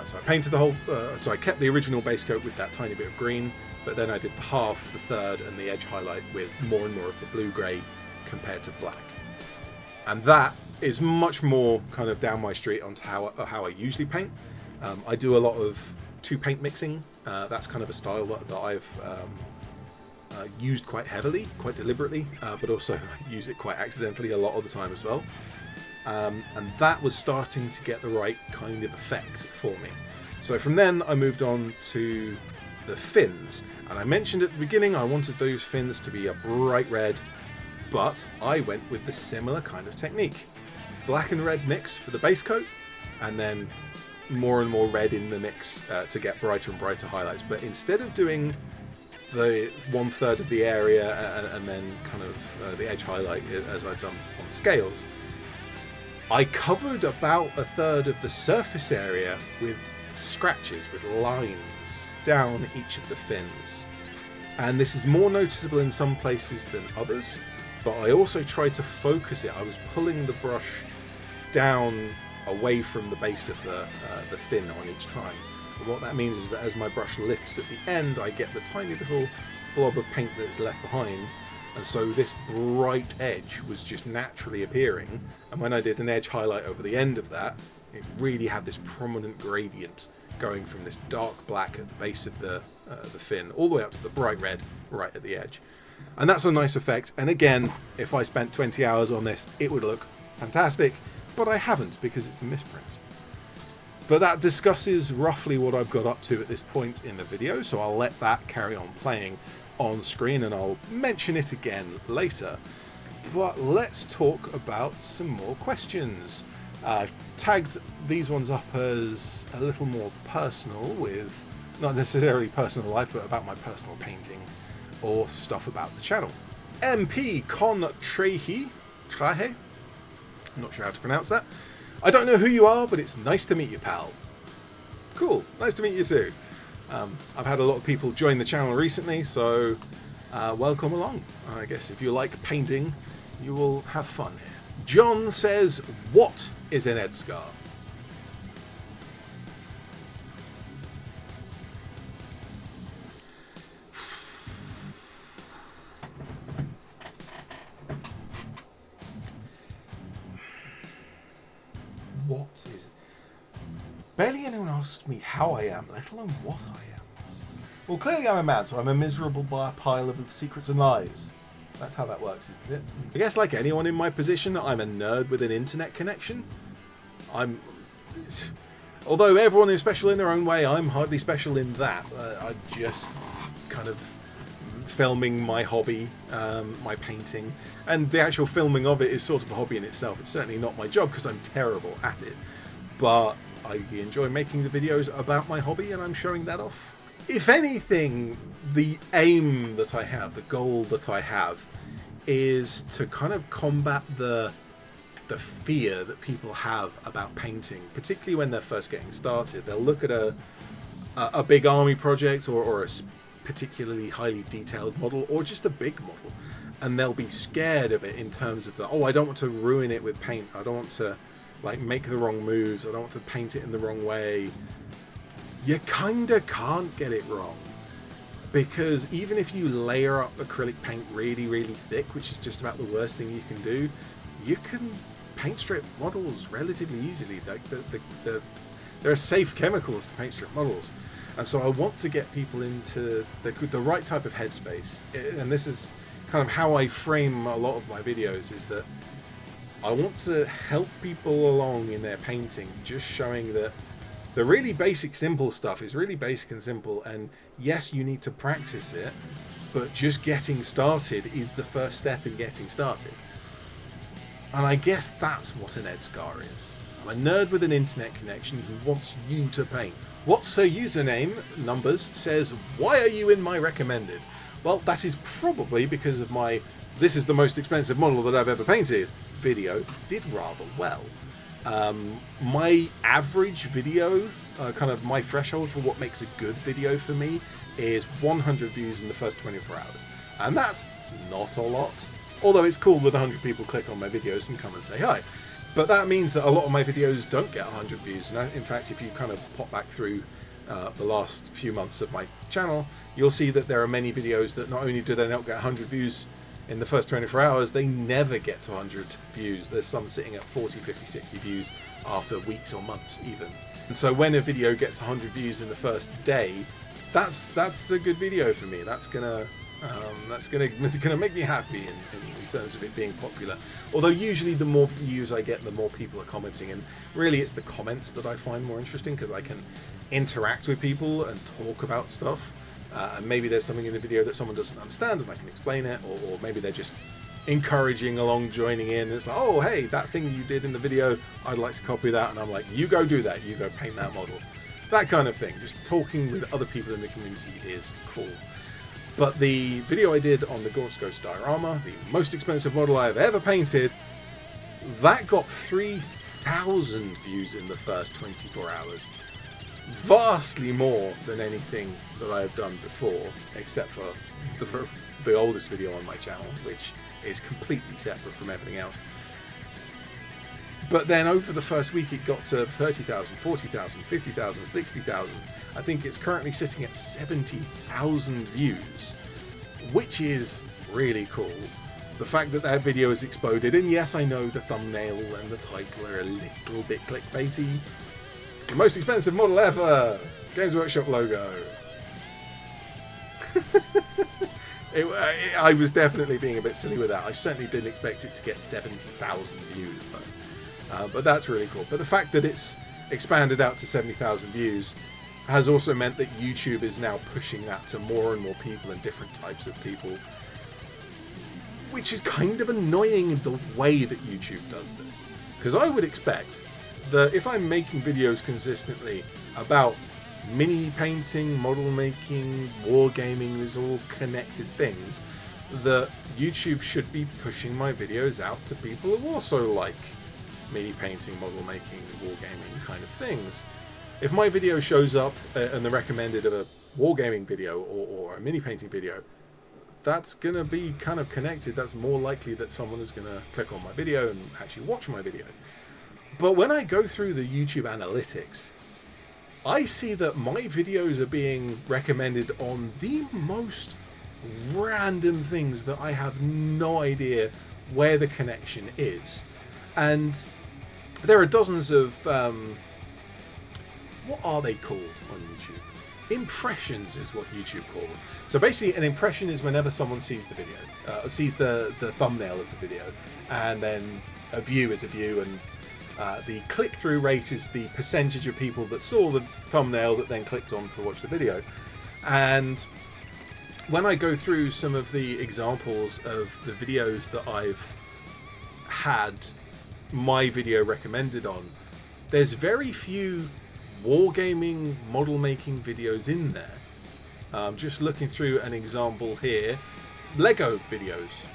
So I painted the whole, so I kept the original base coat with that tiny bit of green, but then I did the half, the third, and the edge highlight with more and more of the blue-grey compared to black. And that is much more kind of down my street onto how I usually paint. I do a lot of 2-paint mixing. That's kind of a style that I've used quite heavily, quite deliberately, but also use it quite accidentally a lot of the time as well. And that was starting to get the right kind of effect for me. So from then I moved on to the fins, and I mentioned at the beginning I wanted those fins to be a bright red, but I went with the similar kind of technique. Black and red mix for the base coat, and then more and more red in the mix to get brighter and brighter highlights. But instead of doing the 1/3 of the area and then kind of the edge highlight as I've done on the scales, I covered about 1/3 of the surface area with scratches, with lines down each of the fins. And this is more noticeable in some places than others, but I also tried to focus it. I was pulling the brush down away from the base of the fin on each time. And what that means is that as my brush lifts at the end, I get the tiny little blob of paint that's left behind, and so this bright edge was just naturally appearing. And when I did an edge highlight over the end of that, it really had this prominent gradient going from this dark black at the base of the fin all the way up to the bright red right at the edge. And that's a nice effect, and again, if I spent 20 hours on this, it would look fantastic, but I haven't because it's a misprint. But that discusses roughly what I've got up to at this point in the video, so I'll let that carry on playing on screen and I'll mention it again later. But let's talk about some more questions. I've tagged these ones up as a little more personal, with not necessarily personal life, but about my personal painting or stuff about the channel. MP Contrehi, I'm not sure how to pronounce that. I don't know who you are, but it's nice to meet you, pal. Cool, nice to meet you too. I've had a lot of people join the channel recently, so welcome along. I guess if you like painting, you will have fun here. John says, what is an ED-SKaR? What is it? Barely anyone asked me how I am, let alone what I am. Well, clearly I'm a man, so I'm a miserable pile of secrets and lies. That's how that works, isn't it? I guess like anyone in my position, I'm a nerd with an internet connection. Although everyone is special in their own way, I'm hardly special in that. I'm just kind of filming my hobby, my painting, and the actual filming of it is sort of a hobby in itself. It's certainly not my job because I'm terrible at it, but I enjoy making the videos about my hobby and I'm showing that off. If anything, the aim that I have, the goal that I have, is to kind of combat the fear that people have about painting, particularly when they're first getting started. They'll look at a big army project or a particularly highly detailed model or just a big model, and they'll be scared of it in terms of oh, I don't want to ruin it with paint, I don't want to like make the wrong moves, I don't want to paint it in the wrong way. You kinda can't get it wrong. because even if you layer up acrylic paint really, really thick, which is just about the worst thing you can do, you can paint strip models relatively easily. Like there are safe chemicals to paint strip models. And so I want to get people into the right type of headspace. And this is kind of how I frame a lot of my videos, is that I want to help people along in their painting, just showing that the really basic, simple stuff is really basic and simple. And yes, you need to practice it, but just getting started is the first step in getting started. And I guess that's what an ED-SKaR is. I'm a nerd with an internet connection who wants you to paint. What's her username, Numbers, says, why are you in my recommended? Well, that is probably because of my "this is the most expensive model that I've ever painted" video did rather well. My average video, kind of my threshold for what makes a good video for me, is 100 views in the first 24 hours. And that's not a lot. Although it's cool that 100 people click on my videos and come and say hi. But that means that a lot of my videos don't get 100 views. And in fact, if you kind of pop back through the last few months of my channel, you'll see that there are many videos that not only do they not get 100 views in the first 24 hours, they never get to 100 views. There's some sitting at 40, 50, 60 views after weeks or months even. And so when a video gets 100 views in the first day, that's a good video for me. That's gonna make me happy in terms of it being popular. Although usually the more views I get, the more people are commenting, and really it's the comments that I find more interesting, because I can interact with people and talk about stuff. And maybe there's something in the video that someone doesn't understand and I can explain it, or maybe they're just encouraging along, joining in. It's like, oh hey, that thing you did in the video, I'd like to copy that, and I'm like, you go do that, you go paint that model. That kind of thing. Just talking with other people in the community is cool. But the video I did on the ED-SKaR diorama, the most expensive model I've ever painted, that got 3,000 views in the first 24 hours. Vastly more than anything that I've done before, except for the oldest video on my channel, which is completely separate from everything else. But then over the first week it got to 30,000, 40,000, 50,000, 60,000. I think it's currently sitting at 70,000 views, which is really cool. The fact that that video has exploded, and yes, I know the thumbnail and the title are a little bit clickbaity. The most expensive model ever! Games Workshop logo. I was definitely being a bit silly with that. I certainly didn't expect it to get 70,000 views, but that's really cool. But the fact that it's expanded out to 70,000 views has also meant that YouTube is now pushing that to more and more people and different types of people, which is kind of annoying in the way that YouTube does this. Because I would expect that if I'm making videos consistently about mini painting, model making, wargaming, these all connected things, that YouTube should be pushing my videos out to people who also like mini painting, model making, wargaming kind of things. If my video shows up in the recommended of a wargaming video or a mini painting video, that's going to be kind of connected. That's more likely that someone is going to click on my video and actually watch my video. But when I go through the YouTube analytics, I see that my videos are being recommended on the most random things that I have no idea where the connection is. And there are dozens of what are they called on YouTube? Impressions is what YouTube calls them. So basically an impression is whenever someone sees the video, sees the thumbnail of the video, and then a view is a view, and the click-through rate is the percentage of people that saw the thumbnail that then clicked on to watch the video. And when I go through some of the examples of the videos that I've had my video recommended on, there's very few wargaming model making videos in there. Just looking through an example here, Lego videos.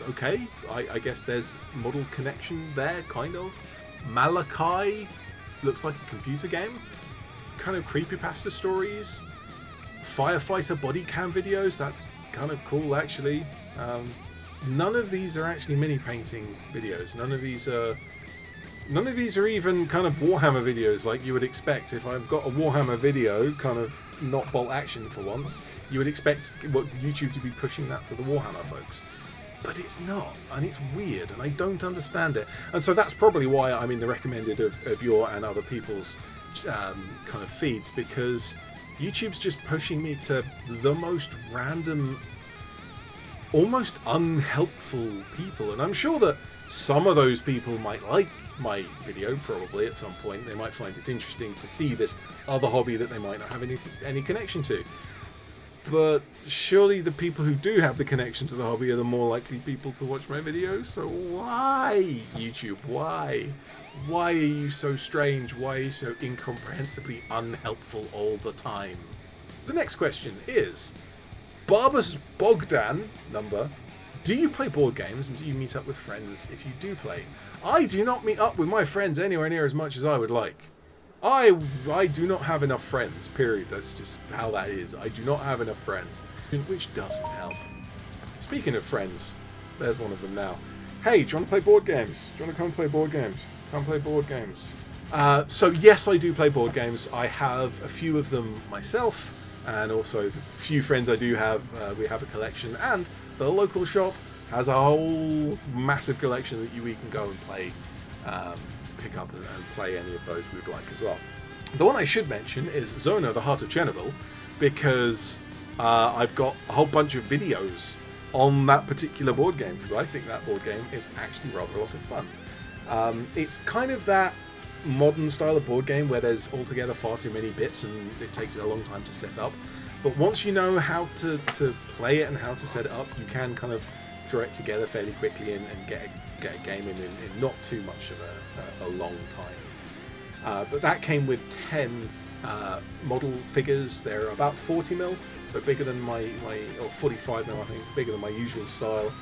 Okay, I guess there's model connection there, kind of. Malachi looks like a computer game. Kind of creepypasta stories. Firefighter body cam videos, that's kind of cool actually. None of these are actually mini painting videos. None of these are None of these are even kind of Warhammer videos like you would expect. If I've got a Warhammer video, kind of not bolt action for once, you would expect YouTube to be pushing that to the Warhammer folks. But it's not, and it's weird, and I don't understand it. And so that's probably why I'm in the recommended of your and other people's kind of feeds, because YouTube's just pushing me to the most random, almost unhelpful people. And I'm sure that some of those people might like my video, probably at some point. They might find it interesting to see this other hobby that they might not have any connection to. But surely the people who do have the connection to the hobby are the more likely people to watch my videos. So why, YouTube? Why? Why are you so strange? Why are you so incomprehensibly unhelpful all the time? The next question is, Barbus Bogdan number, do you play board games and do you meet up with friends if you do play? I do not meet up with my friends anywhere near as much as I would like. I do not have enough friends, period. That's just how that is. I do not have enough friends, which doesn't help. Speaking of friends, there's one of them now. Hey, do you want to play board games? Do you want to come play board games? Come play board games. So yes, I do play board games. I have a few of them myself, and also a few friends I do have. We have a collection, and the local shop has a whole massive collection that we can go and play. Pick up and play any of those we'd like as well. The one I should mention is Zona, the Heart of Chernobyl, because I've got a whole bunch of videos on that particular board game, because I think that board game is actually rather a lot of fun. It's kind of that modern style of board game where there's altogether far too many bits and it takes a long time to set up. But once you know how to play it and how to set it up, you can kind of throw it together fairly quickly and get a game in not too much of a long time. But that came with 10 model figures. They're about 40 mil, so bigger than or 45 mil, I think, bigger than my usual style,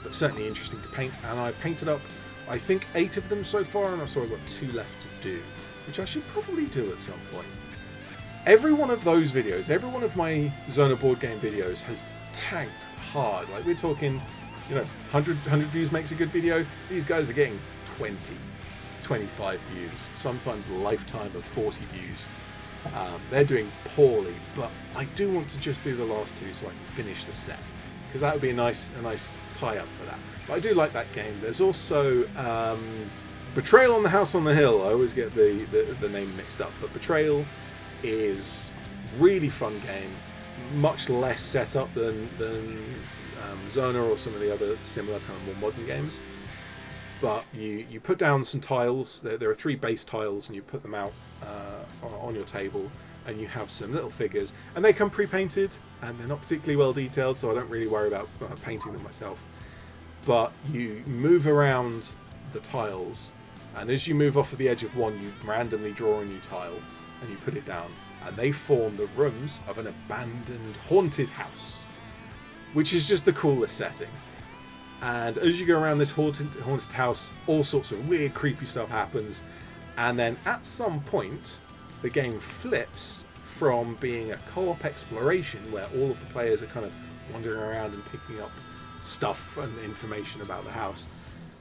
but certainly interesting to paint. And I painted up, I think, 8 of them so far, and so I've got 2 left to do, which I should probably do at some point. Every one of those videos, every one of my Zona board game videos has tanked hard. Like, we're talking, 100 views makes a good video. These guys are getting 20, 25 views, sometimes a lifetime of 40 views. They're doing poorly, but I do want to just do the last 2 so I can finish the set, because that would be a nice tie-up for that. But I do like that game. There's also Betrayal on the House on the Hill. I always get the name mixed up, but Betrayal is really fun game, much less setup than Zona or some of the other similar kind of more modern games. But you put down some tiles. There are 3 base tiles, and you put them out on your table, and you have some little figures, and they come pre-painted, and they're not particularly well detailed, so I don't really worry about painting them myself. But you move around the tiles, and as you move off of the edge of one, you randomly draw a new tile, and you put it down, and they form the rooms of an abandoned haunted house, which is just the coolest setting. And as you go around this haunted house, all sorts of weird, creepy stuff happens. And then at some point, the game flips from being a co-op exploration where all of the players are kind of wandering around and picking up stuff and information about the house,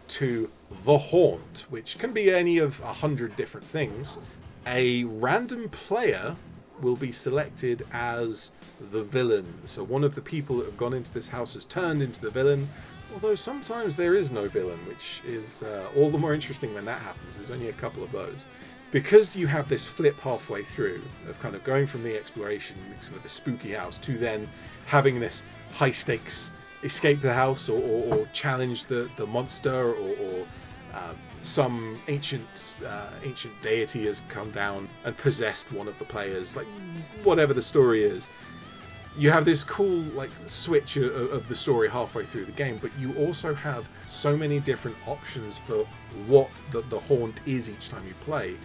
to the haunt, which can be any of 100 different things. A random player will be selected as the villain. So one of the people that have gone into this house has turned into the villain, although sometimes there is no villain, which is all the more interesting when that happens. There's only a couple of those. Because you have this flip halfway through of kind of going from the exploration, sort of the spooky house, to then having this high stakes escape the house or challenge the monster, or some ancient deity has come down and possessed one of the players, like whatever the story is. You have this cool switch of the story halfway through the game, but you also have so many different options for what the haunt is each time you play,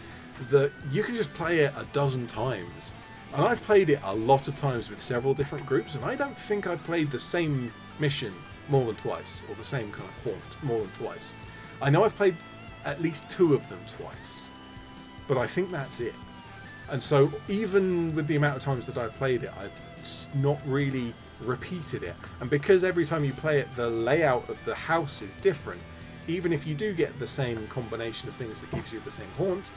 that you can just play it a dozen times. And I've played it a lot of times with several different groups, and I don't think I've played the same mission more than twice, or the same kind of haunt more than twice. I know I've played at least 2 of them twice, but I think that's it. And so even with the amount of times that I've played it, I've not really repeated it. And because every time you play it, the layout of the house is different, even if you do get the same combination of things that gives you the same haunt,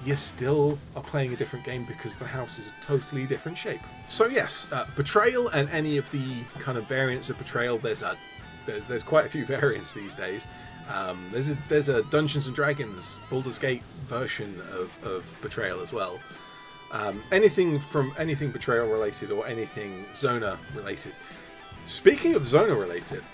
you still are playing a different game because the house is a totally different shape. So yes, Betrayal and any of the kind of variants of Betrayal, there's quite a few variants these days. There's a Dungeons and Dragons Baldur's Gate version of Betrayal as well. Anything Betrayal related or anything Zona related. Speaking of Zona related,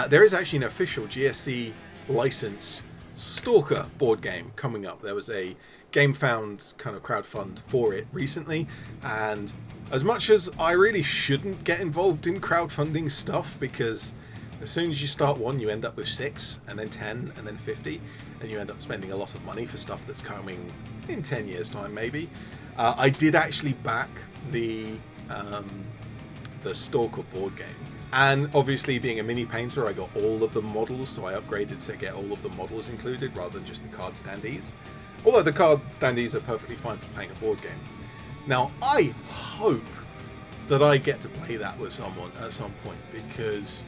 there is actually an official GSC licensed Stalker board game coming up. There was a GameFound kind of crowdfund for it recently, and as much as I really shouldn't get involved in crowdfunding stuff, because as soon as you start one you end up with 6 and then 10 and then 50, and you end up spending a lot of money for stuff that's coming in 10 years time maybe. I did actually back the Stalker board game. And obviously, being a mini painter, I got all of the models, so I upgraded to get all of the models included rather than just the card standees. Although the card standees are perfectly fine for playing a board game. Now, I hope that I get to play that with someone at some point, because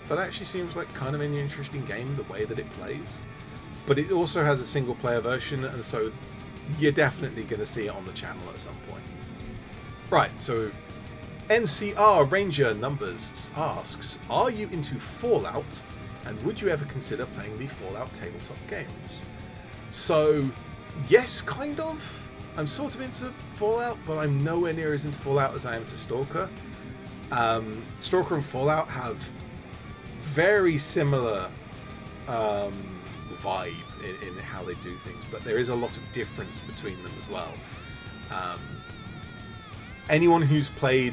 that actually seems like kind of an interesting game, the way that it plays. But it also has a single player version, and so you're definitely going to see it on the channel at some point. Right, so NCR Ranger Numbers asks, are you into Fallout, and would you ever consider playing the Fallout tabletop games? So, yes, kind of. I'm sort of into Fallout, but I'm nowhere near as into Fallout as I am to Stalker. Stalker and Fallout have very similar vibe in how they do things, but there is a lot of difference between them as well. Anyone who's played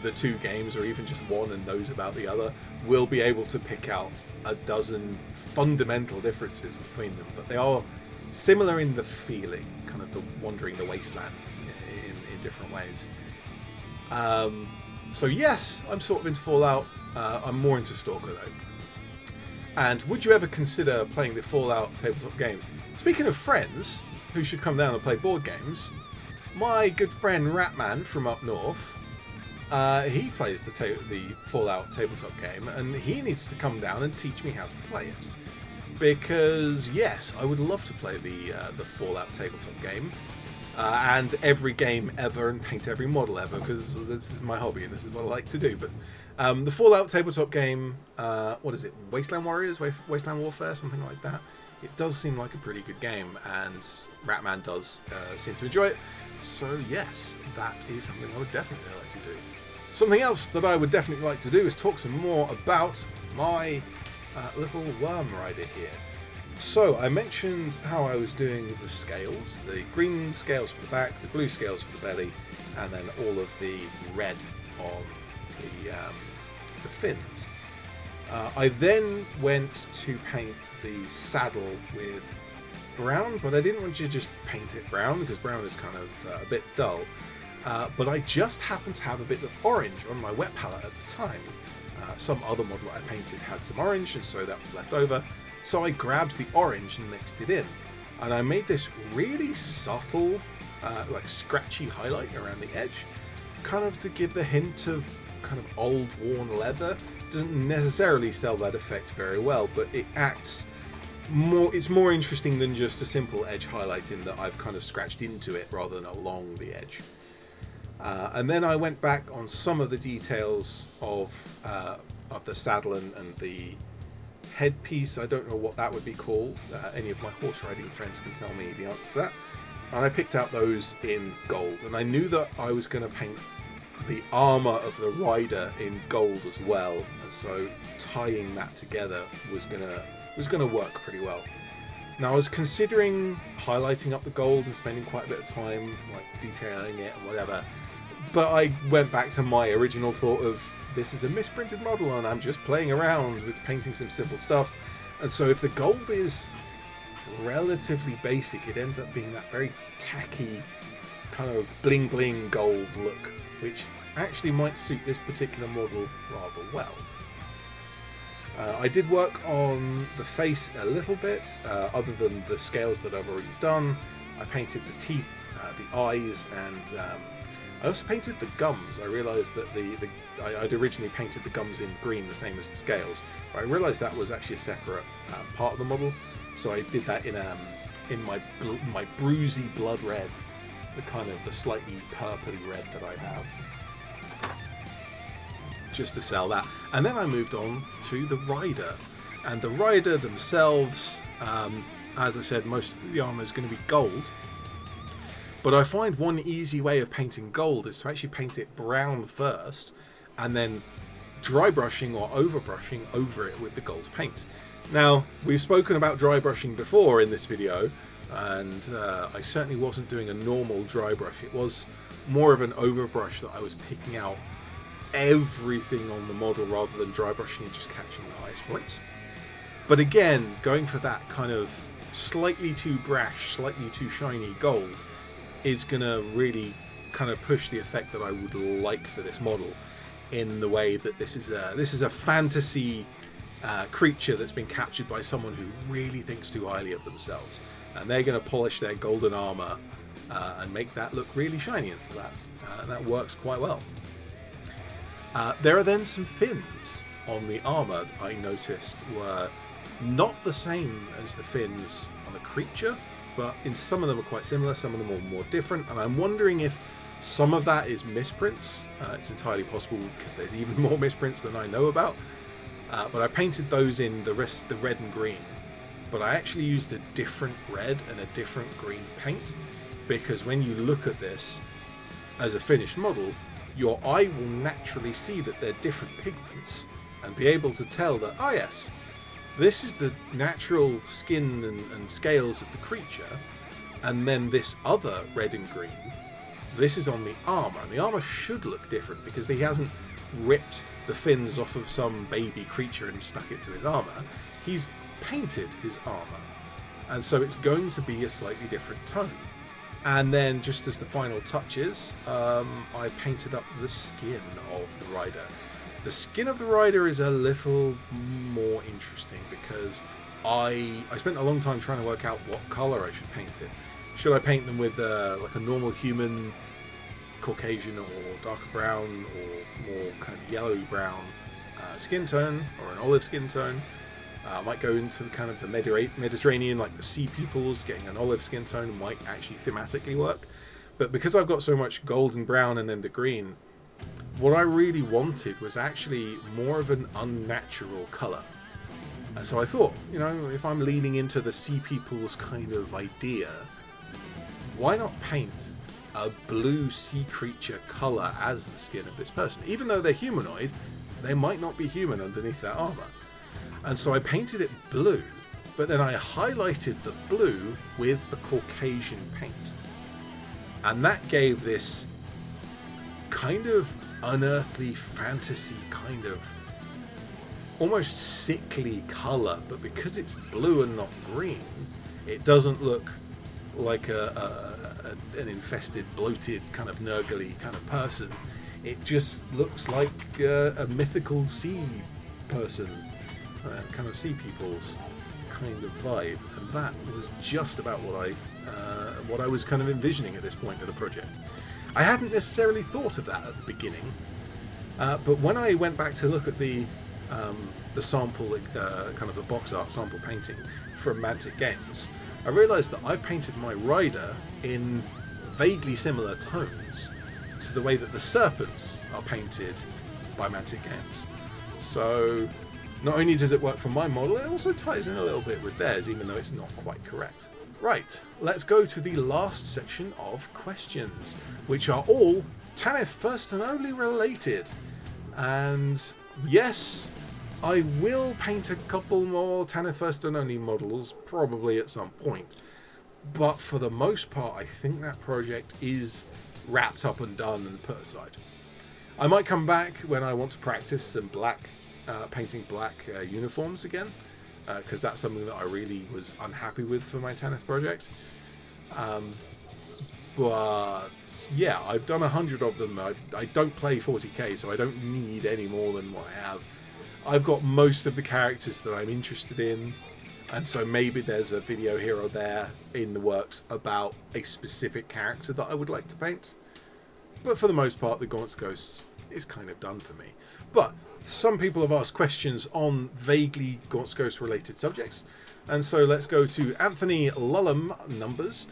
the two games, or even just one, and knows about the other, will be able to pick out a dozen fundamental differences between them, but they are similar in the feeling, kind of the wandering the wasteland in different ways. So yes, I'm sort of into Fallout. I'm more into Stalker though. And would you ever consider playing the Fallout tabletop games? Speaking of friends who should come down and play board games, my good friend Ratman from up north, he plays the Fallout tabletop game, and he needs to come down and teach me how to play it. Because yes, I would love to play the Fallout tabletop game, and every game ever, and paint every model ever, because this is my hobby and this is what I like to do. But the Fallout tabletop game, what is it? Wasteland Warriors, Wasteland Warfare, something like that. It does seem like a pretty good game, and Ratman does seem to enjoy it. So yes, that is something I would definitely like to do. Something else that I would definitely like to do is talk some more about my little worm rider here. So I mentioned how I was doing the scales, the green scales for the back, the blue scales for the belly, and then all of the red on the fins. I then went to paint the saddle with brown, but I didn't want to just paint it brown because brown is kind of a bit dull. But I just happened to have a bit of orange on my wet palette at the time. Some other model I painted had some orange, and so that was left over. So I grabbed the orange and mixed it in. And I made this really subtle, like scratchy highlight around the edge, kind of to give the hint of kind of old worn leather. Doesn't necessarily sell that effect very well, but it acts more, it's more interesting than just a simple edge highlight in that I've kind of scratched into it rather than along the edge. And then I went back on some of the details of the saddle and the headpiece. I don't know what that would be called. Any of my horse riding friends can tell me the answer to that. And I picked out those in gold, and I knew that I was going to paint the armor of the rider in gold as well, and so tying that together was gonna work pretty well. Now I was considering highlighting up the gold and spending quite a bit of time like detailing it and whatever, but I went back to my original thought of this is a misprinted model and I'm just playing around with painting some simple stuff, and so if the gold is relatively basic, it ends up being that very tacky kind of bling bling gold look, which actually might suit this particular model rather well. I did work on the face a little bit, other than the scales that I've already done. I painted the teeth, the eyes, and I also painted the gums. I realised that I'd originally painted the gums in green, the same as the scales. But I realised that was actually a separate part of the model, so I did that in my bruisey blood red, the slightly purpley red that I have, just to sell that. And then I moved on to the rider, and the rider themselves, as I said, most of the armour is going to be gold. But I find one easy way of painting gold is to actually paint it brown first, and then dry brushing or over brushing over it with the gold paint. Now, we've spoken about dry brushing before in this video, and I certainly wasn't doing a normal dry brush. It was more of an overbrush that I was picking out everything on the model rather than dry brushing and just catching the highest points. But again, going for that kind of slightly too brash, slightly too shiny gold is going to really kind of push the effect that I would like for this model, in the way that this is a fantasy creature that's been captured by someone who really thinks too highly of themselves, and they're going to polish their golden armor and make that look really shiny, and so that works quite well. There are then some fins on the armor that I noticed were not the same as the fins on the creature, but in some of them are quite similar, some of them are more different, and I'm wondering if some of that is misprints. It's entirely possible, because there's even more misprints than I know about. But I painted those in the red and green, but I actually used a different red and a different green paint, because when you look at this as a finished model, your eye will naturally see that they're different pigments and be able to tell that, oh yes, this is the natural skin and scales of the creature, and then this other red and green, this is on the armour, and the armour should look different because he hasn't ripped the fins off of some baby creature and stuck it to his armour. He's painted his armour, and so it's going to be a slightly different tone. And then, just as the final touches, I painted up the skin of the rider. The skin of the rider is a little more interesting because I spent a long time trying to work out what colour I should paint it. Should I paint them with like a normal human, Caucasian or darker brown, or more kind of yellowy brown skin tone, or an olive skin tone? I might go into kind of the Mediterranean, like the sea peoples. Getting an olive skin tone might actually thematically work. But because I've got so much gold and brown and then the green, what I really wanted was actually more of an unnatural colour. And so I thought, you know, if I'm leaning into the sea people's kind of idea, why not paint a blue sea creature colour as the skin of this person? Even though they're humanoid, they might not be human underneath their armour. And so I painted it blue, but then I highlighted the blue with a Caucasian paint. And that gave this kind of unearthly fantasy, kind of almost sickly colour, but because it's blue and not green, it doesn't look like an infested, bloated, kind of nurgly kind of person. It just looks like a mythical sea person, kind of sea people's kind of vibe, and that was just about what I was kind of envisioning at this point of the project. I hadn't necessarily thought of that at the beginning, but when I went back to look at the sample, kind of the box art sample painting from Mantic Games, I realised that I've painted my rider in vaguely similar tones to the way that the serpents are painted by Mantic Games. So not only does it work for my model, it also ties in a little bit with theirs, even though it's not quite correct. Right, let's go to the last section of questions, which are all Tanith First and Only related. And yes, I will paint a couple more Tanith First and Only models, probably at some point. But for the most part, I think that project is wrapped up and done and put aside. I might come back when I want to practice some painting black uniforms again, because that's something that I really was unhappy with for my Tanith project. But yeah, I've done 100 of them. I don't play 40k, so I don't need any more than what I have. I've got most of the characters that I'm interested in, and so maybe there's a video here or there in the works about a specific character that I would like to paint. but for the most part, the Gaunt's Ghosts is kind of done for me. But some people have asked questions on vaguely Gaunt's Ghost related subjects, and so let's go to Anthony Lullum Numbers.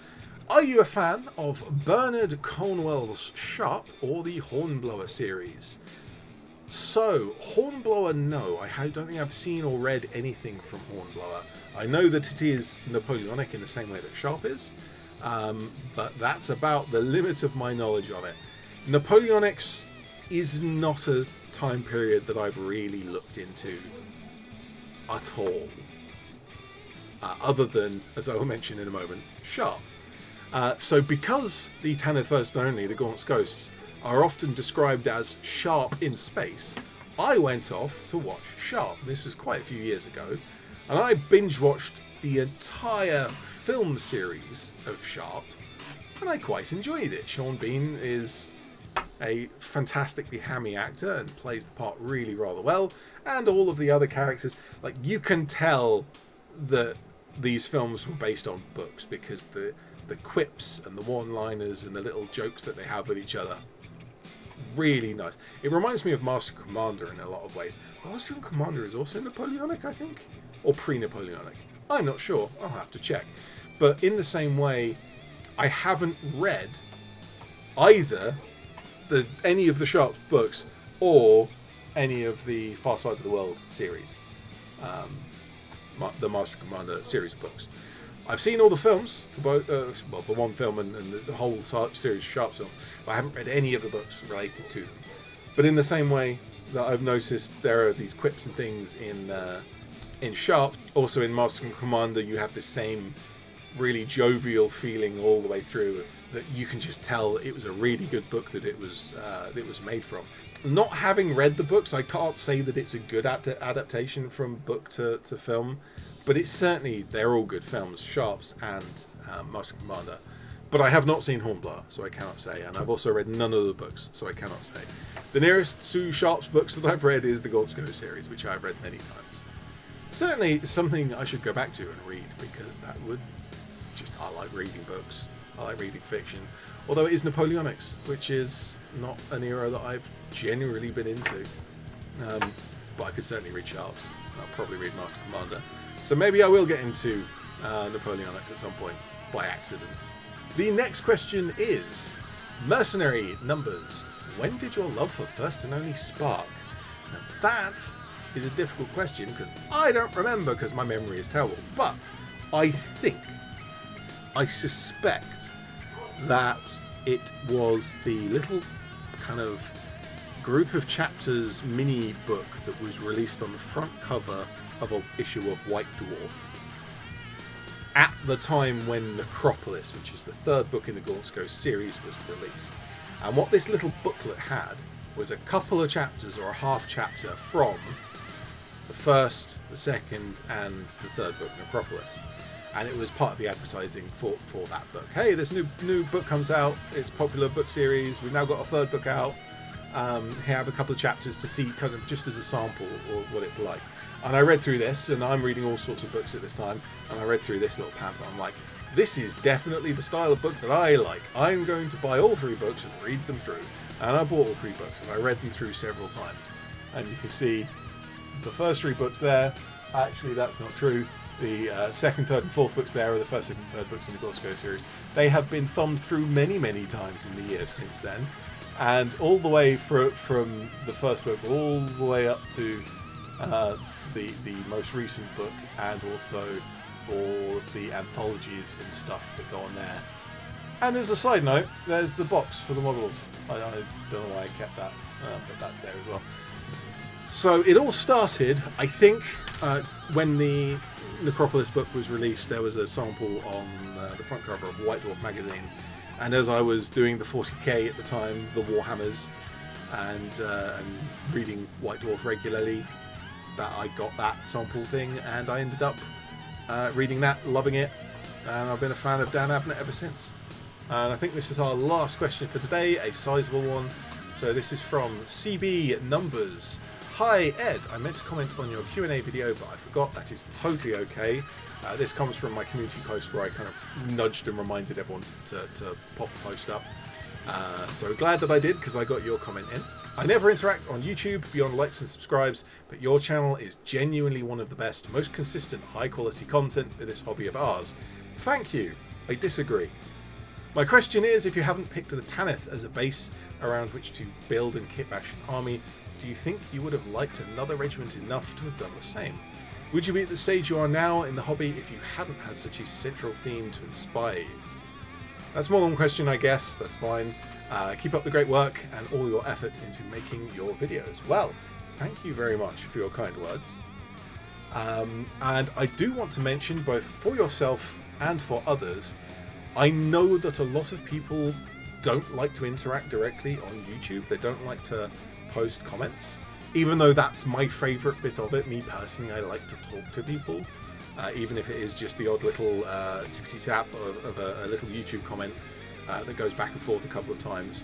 Are you a fan of Bernard Cornwell's Sharp or the Hornblower series? So, Hornblower, no. I don't think I've seen or read anything from Hornblower. I know that it is Napoleonic in the same way that Sharp is, but that's about the limit of my knowledge of it. Napoleonics is not a time period that I've really looked into at all, other than, as I will mention in a moment, Sharp. So because the Tanith First and Only, the Gaunt's Ghosts, are often described as Sharp in space, I went off to watch Sharp. This was quite a few years ago, and I binge watched the entire film series of Sharp, and I quite enjoyed it. Sean Bean is a fantastically hammy actor and plays the part really rather well, and all of the other characters, like, you can tell that these films were based on books because the quips and the one-liners and the little jokes that they have with each other, really nice. It reminds me of Master and Commander in a lot of ways. Master and Commander is also Napoleonic, I think, or pre-Napoleonic. I'm not sure. I'll have to check. But in the same way, I haven't read either any of the Sharp books or any of the Far Side of the World series, the Master and Commander series of books. I've seen all the films for both, the one film and the whole series of Sharp films, but I haven't read any of the books related to them. But in the same way that I've noticed there are these quips and things in Sharp, also in Master and Commander, you have this same really jovial feeling all the way through, that you can just tell it was a really good book that it was made from. Not having read the books, I can't say that it's a good adaptation from book to film, but it's certainly, they're all good films, Sharp's and Master and Commander. But I have not seen Hornblower, so I cannot say, and I've also read none of the books, so I cannot say. The nearest to Sharp's books that I've read is the Gaunt's Ghost series, which I've read many times. Certainly something I should go back to and read, because that would just, I like reading books, I like reading fiction, although it is Napoleonics, which is not an era that I've generally been into. But I could certainly read Sharp's. I'll probably read Master Commander. So maybe I will get into Napoleonics at some point, by accident. The next question is, Mercenary Numbers, when did your love for First and Only spark? Now that is a difficult question, because I don't remember, because my memory is terrible. But I suspect that it was the little kind of group of chapters mini book that was released on the front cover of an issue of White Dwarf at the time when Necropolis, which is the third book in the Gaunt's Ghost series, was released. And what this little booklet had was a couple of chapters or a half chapter from the first, the second, and the third book, Necropolis. And it was part of the advertising for that book. Hey, this new book comes out. It's a popular book series. We've now got a third book out. Here, have a couple of chapters to see, kind of just as a sample, or what it's like. And I read through this, and I'm reading all sorts of books at this time, and I read through this little pamphlet. I'm like, this is definitely the style of book that I like. I'm going to buy all three books and read them through. And I bought all three books, and I read them through several times. And you can see the first three books there. Actually, that's not true. The second, third, and fourth books there are the first, second, and third books in the Gaunt's Ghost series. They have been thumbed through many, many times in the years since then. And all the way from the first book all the way up to the most recent book, and also all of the anthologies and stuff that go on there. And as a side note, there's the box for the models. I don't know why I kept that, but that's there as well. So it all started, I think, when the Necropolis book was released. There was a sample on the front cover of White Dwarf magazine, and as I was doing the 40k at the time, the Warhammers, and reading White Dwarf regularly, that I got that sample thing, and I ended up reading that, loving it, and I've been a fan of Dan Abnett ever since. And I think this is our last question for today, a sizable one. So this is from CB Numbers. Hi Ed, I meant to comment on your Q&A video, but I forgot. That is totally okay. This comes from my community post where I kind of nudged and reminded everyone to pop the post up. So glad that I did, because I got your comment in. I never interact on YouTube beyond likes and subscribes, but your channel is genuinely one of the best, most consistent, high-quality content for this hobby of ours. Thank you. I disagree. My question is, if you haven't picked the Tanith as a base around which to build and kitbash an army, do you think you would have liked another regiment enough to have done the same? Would you be at the stage you are now in the hobby if you hadn't had such a central theme to inspire you? That's more than one question, I guess. That's fine. Keep up the great work and all your effort into making your videos. Well, thank you very much for your kind words. And I do want to mention, both for yourself and for others, I know that a lot of people don't like to interact directly on YouTube. They don't like to post comments, even though that's my favourite bit of it. Me personally, I like to talk to people, even if it is just the odd little tippity tap of a little YouTube comment that goes back and forth a couple of times.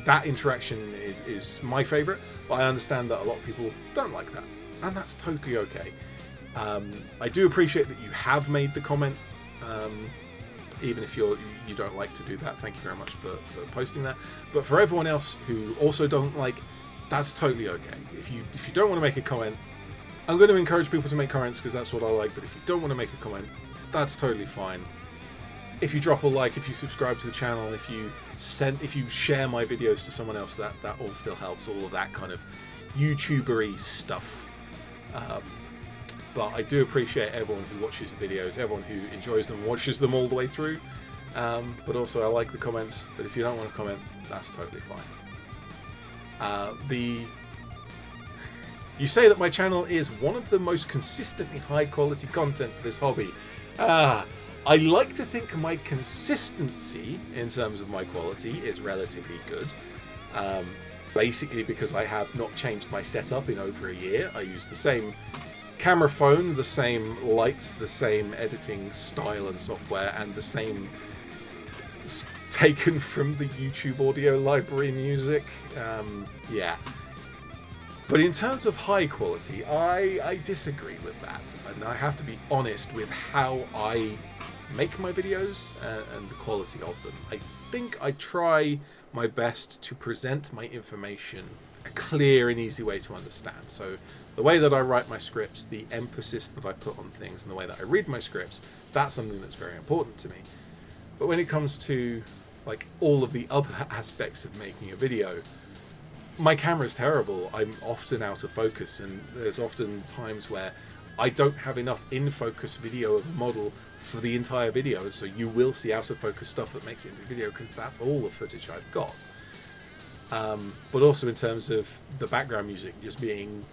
That interaction is my favourite, but I understand that a lot of people don't like that, and that's totally okay. I do appreciate that you have made the comment, even if you don't like to do that. Thank you very much for posting that. But for everyone else who also don't like, that's totally okay. If you don't want to make a comment, I'm going to encourage people to make comments because that's what I like. But if you don't want to make a comment, that's totally fine. If you drop a like, if you subscribe to the channel, if you share my videos to someone else, that all still helps. All of that kind of YouTubery stuff. But I do appreciate everyone who watches the videos, everyone who enjoys them, watches them all the way through. But also I like the comments, but if you don't want to comment, that's totally fine. You say that my channel is one of the most consistently high quality content for this hobby. I like to think my consistency in terms of my quality is relatively good. Basically because I have not changed my setup in over a year. I use the same camera phone, the same lights, the same editing style and software, and the same taken from the YouTube audio library music. Yeah. But in terms of high quality, I disagree with that. And I have to be honest with how I make my videos and the quality of them. I think I try my best to present my information a clear and easy way to understand. So the way that I write my scripts, the emphasis that I put on things, and the way that I read my scripts, that's something that's very important to me. But when it comes to like all of the other aspects of making a video, my camera's terrible. I'm often out of focus, and there's often times where I don't have enough in-focus video of a model for the entire video, so you will see out of focus stuff that makes it into video because that's all the footage I've got. But also in terms of the background music just being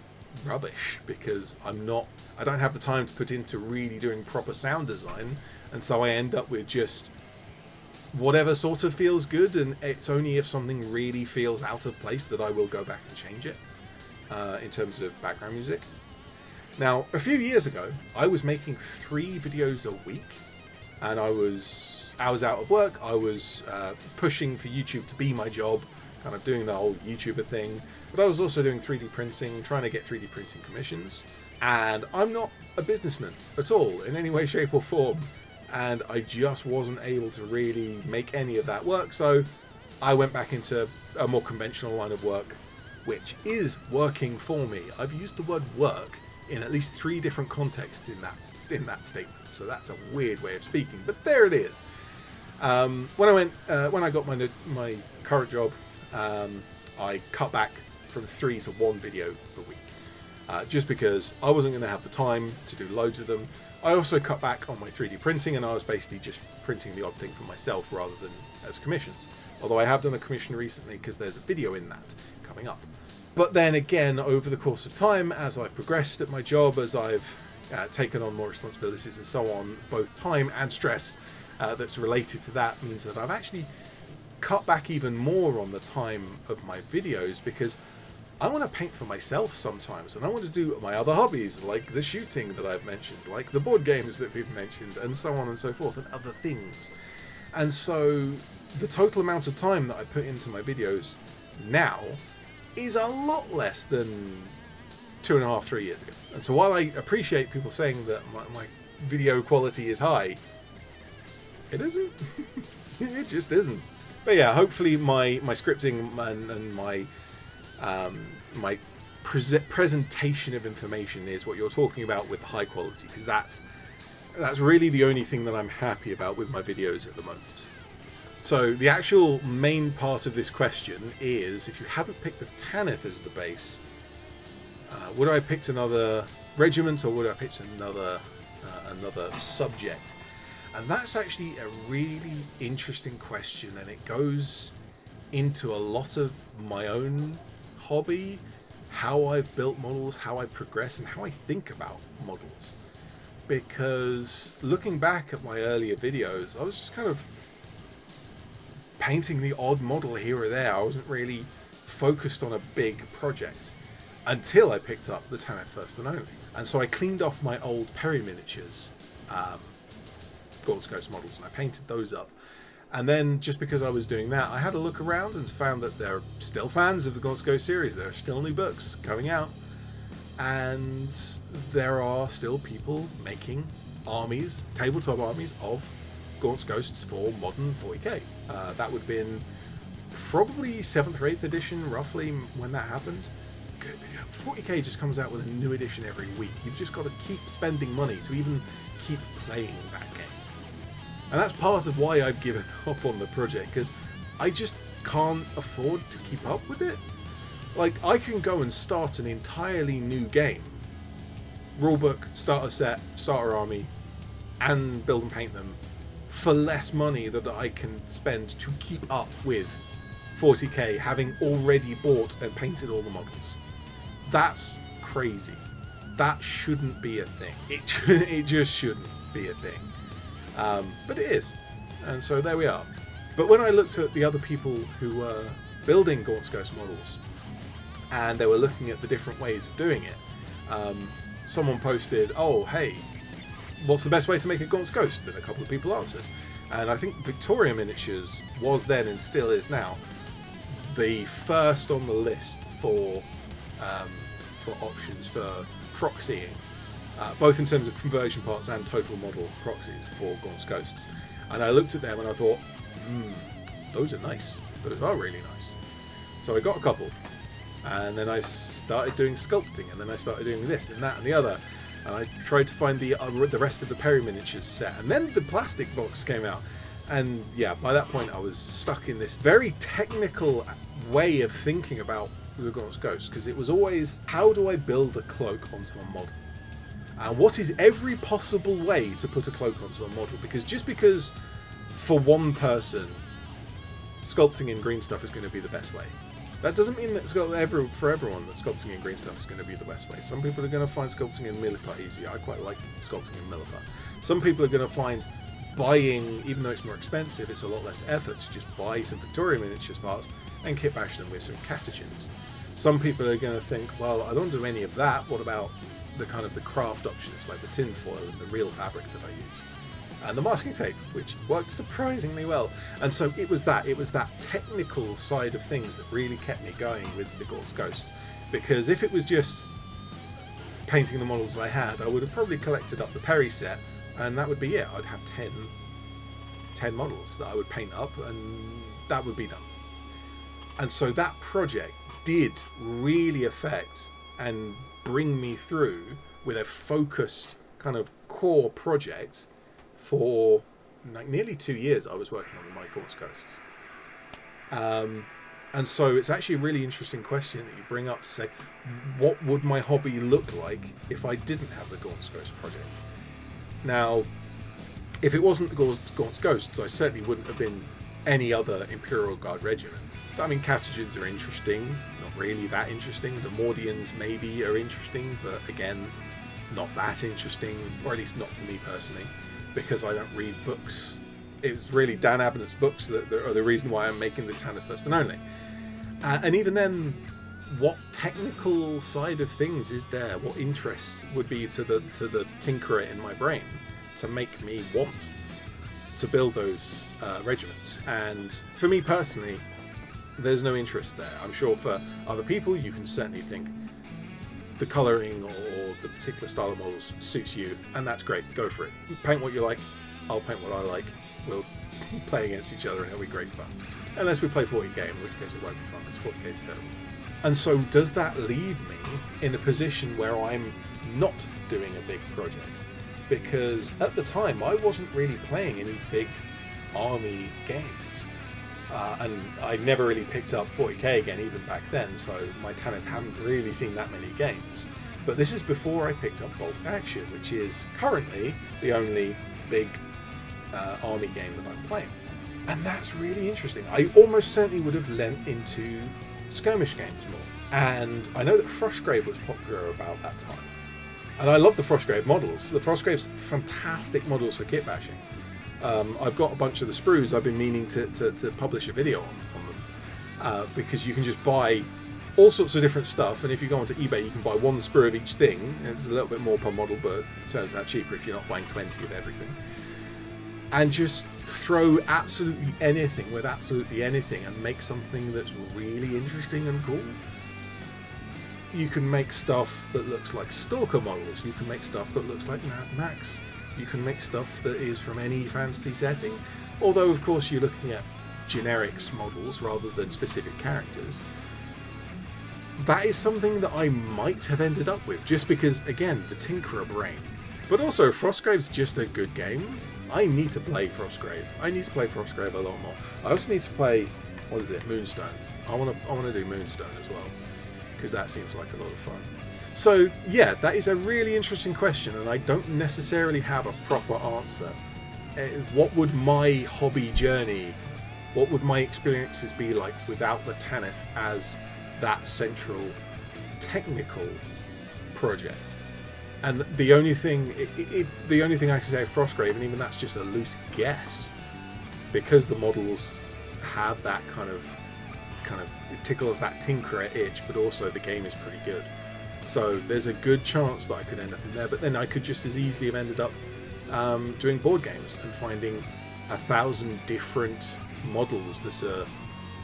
rubbish, because I don't have the time to put into really doing proper sound design, and so I end up with just whatever sort of feels good, and it's only if something really feels out of place that I will go back and change it in terms of background music. Now, a few years ago, I was making 3 videos a week, and I was out of work. I was pushing for YouTube to be my job, kind of doing the whole YouTuber thing, but I was also doing 3D printing, trying to get 3D printing commissions, and I'm not a businessman at all in any way, shape or form, and I just wasn't able to really make any of that work, so I went back into a more conventional line of work, which is working for me. I've used the word work in at least 3 different contexts in that statement, so that's a weird way of speaking, but there it is. When I got my current job, I cut back from 3 to 1 video a week, just because I wasn't going to have the time to do loads of them. I also cut back on my 3D printing, and I was basically just printing the odd thing for myself rather than as commissions. Although I have done a commission recently because there's a video in that coming up. But then again, over the course of time, as I've progressed at my job, as I've taken on more responsibilities and so on, both time and stress that's related to that means that I've actually cut back even more on the time of my videos, because I want to paint for myself sometimes, and I want to do my other hobbies, like the shooting that I've mentioned, like the board games that we've mentioned, and so on and so forth, and other things. And so the total amount of time that I put into my videos now is a lot less than 2.5, 3 years ago. And so while I appreciate people saying that my video quality is high, it isn't. It just isn't. But yeah, hopefully my scripting and my presentation of information is what you're talking about with high quality, because that's really the only thing that I'm happy about with my videos at the moment. So the actual main part of this question is, if you hadn't picked the Tanith as the base, would I have picked another regiment, or would I have picked another subject? And that's actually a really interesting question, and it goes into a lot of my own hobby, how I've built models, how I progress, and how I think about models. Because looking back at my earlier videos, I was just kind of painting the odd model here or there. I wasn't really focused on a big project until I picked up the Tanith First and Only. And so I cleaned off my old Perry miniatures, Gaunt's Ghost models, and I painted those up. And then, just because I was doing that, I had a look around and found that there are still fans of the Gaunt's Ghost series. There are still new books coming out, and there are still people making armies, tabletop armies of Gaunt's Ghosts for modern 40k. That would have been probably 7th or 8th edition, roughly, when that happened. 40k just comes out with a new edition every week. You've just got to keep spending money to even keep playing that game. And that's part of why I've given up on the project, because I just can't afford to keep up with it. Like, I can go and start an entirely new game, rulebook, starter set, starter army, and build and paint them for less money that I can spend to keep up with 40k, having already bought and painted all the models. That's crazy. That shouldn't be a thing. It just shouldn't be a thing. But it is. And so there we are. But when I looked at the other people who were building Gaunt's Ghost models, and they were looking at the different ways of doing it, someone posted, oh, hey, what's the best way to make a Gaunt's Ghost? And a couple of people answered. And I think Victoria Miniatures was then, and still is now, the first on the list for options for proxying, both in terms of conversion parts and total model proxies for Gaunt's Ghosts. And I looked at them and I thought, those are nice. Those are really nice. So I got a couple, and then I started doing sculpting, and then I started doing this and that and the other, and I tried to find the rest of the Perry Miniatures set, and then the plastic box came out. And yeah, by that point I was stuck in this very technical way of thinking about the Gaunt's Ghost, because it was always, how do I build a cloak onto a model? And what is every possible way to put a cloak onto a model? Because just because for one person sculpting in green stuff is going to be the best way, that doesn't mean that for everyone that sculpting in green stuff is going to be the best way. Some people are going to find sculpting in Milliput easy. I quite like sculpting in Milliput. Some people are going to find buying, even though it's more expensive, it's a lot less effort to just buy some Victoria Miniatures parts and kit bash them with some catechins. Some people are going to think, well, I don't do any of that. What about the kind of the craft options, like the tin foil and the real fabric that I use, and the masking tape, which worked surprisingly well? And so it was that technical side of things that really kept me going with the Gaunt's Ghosts. Because if it was just painting the models I had, I would have probably collected up the Perry set, and that would be it. I'd have 10 models that I would paint up, and that would be done. And so that project did really affect and bring me through with a focused kind of core project for like nearly 2 years. I was working on my Gaunt's Ghosts. And so it's actually a really interesting question that you bring up to say, what would my hobby look like if I didn't have the Gaunt's Ghost project? Now, if it wasn't the Gaunt's Ghosts, I certainly wouldn't have been any other Imperial Guard regiment. I mean, catechins are interesting, not really that interesting. The Mordians maybe are interesting, but again, not that interesting, or at least not to me personally, because I don't read books. It's really Dan Abnett's books that are the reason why I'm making the Tanith First and Only. And even then, what technical side of things is there? What interests would be to the tinkerer in my brain to make me want to build those regiments? And for me personally, there's no interest there. I'm sure for other people, you can certainly think the colouring or the particular style of models suits you, and that's great. Go for it. Paint what you like, I'll paint what I like. We'll play against each other and it'll be great fun. Unless we play 40k, in which case it won't be fun because 40k is terrible. And so does that leave me in a position where I'm not doing a big project? Because at the time I wasn't really playing any big army games. And I never really picked up 40k again even back then, so my talent hadn't really seen that many games. But this is before I picked up Bolt Action, which is currently the only big army game that I'm playing. And that's really interesting. I almost certainly would have lent into skirmish games more. And I know that Frostgrave was popular about that time. And I love the Frostgrave models. The Frostgrave's fantastic models for kit bashing. I've got a bunch of the sprues. I've been meaning to publish a video on them. Because you can just buy all sorts of different stuff, and if you go onto eBay you can buy one sprue of each thing. It's a little bit more per model, but it turns out cheaper if you're not buying 20 of everything. And just throw absolutely anything with absolutely anything and make something that's really interesting and cool. You can make stuff that looks like Stalker models, you can make stuff that looks like Mad Max, you can make stuff that is from any fantasy setting, although of course you're looking at generics models rather than specific characters. That is something that I might have ended up with, just because, again, the Tinkerer brain. But also, Frostgrave's just a good game. I need to play Frostgrave. I need to play Frostgrave a lot more. I also need to play, what is it, Moonstone. I want to do Moonstone as well, because that seems like a lot of fun. So, yeah, that is a really interesting question, and I don't necessarily have a proper answer. What would my hobby journey, what would my experiences be like without the Tanith as that central technical project? And the only thing I can say of Frostgrave, and even that's just a loose guess, because the models have that kind of it tickles that Tinkerer itch, but also the game is pretty good. So there's a good chance that I could end up in there, but then I could just as easily have ended up doing board games and finding 1,000 different models that are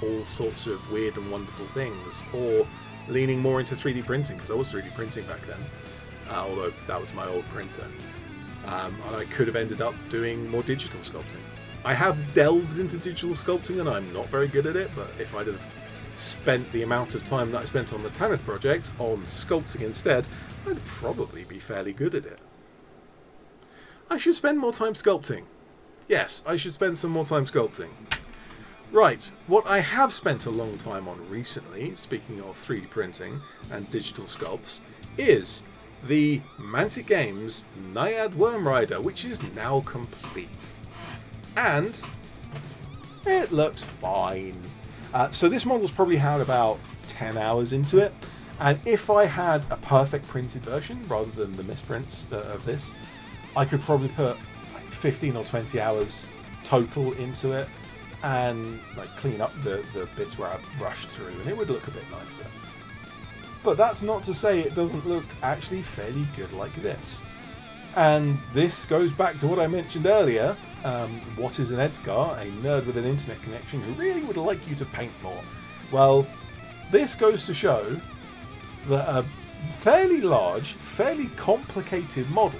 all sorts of weird and wonderful things, or leaning more into 3D printing, because I was 3D printing back then, although that was my old printer. And I could have ended up doing more digital sculpting. I have delved into digital sculpting and I'm not very good at it, but if I'd have spent the amount of time that I spent on the Tanith project on sculpting instead, I'd probably be fairly good at it. I should spend more time sculpting. Yes, I should spend some more time sculpting. Right, what I have spent a long time on recently, speaking of 3D printing and digital sculpts, is the Mantic Games Naiad Worm Rider, which is now complete. And it looked fine. So this model's probably had about 10 hours into it, and if I had a perfect printed version rather than the misprints of this, I could probably put like 15 or 20 hours total into it and like clean up the bits where I've rushed through, and it would look a bit nicer. But that's not to say it doesn't look actually fairly good like this. And this goes back to what I mentioned earlier. What is an ED-SKaR? A nerd with an internet connection who really would like you to paint more. Well, this goes to show that a fairly large, fairly complicated model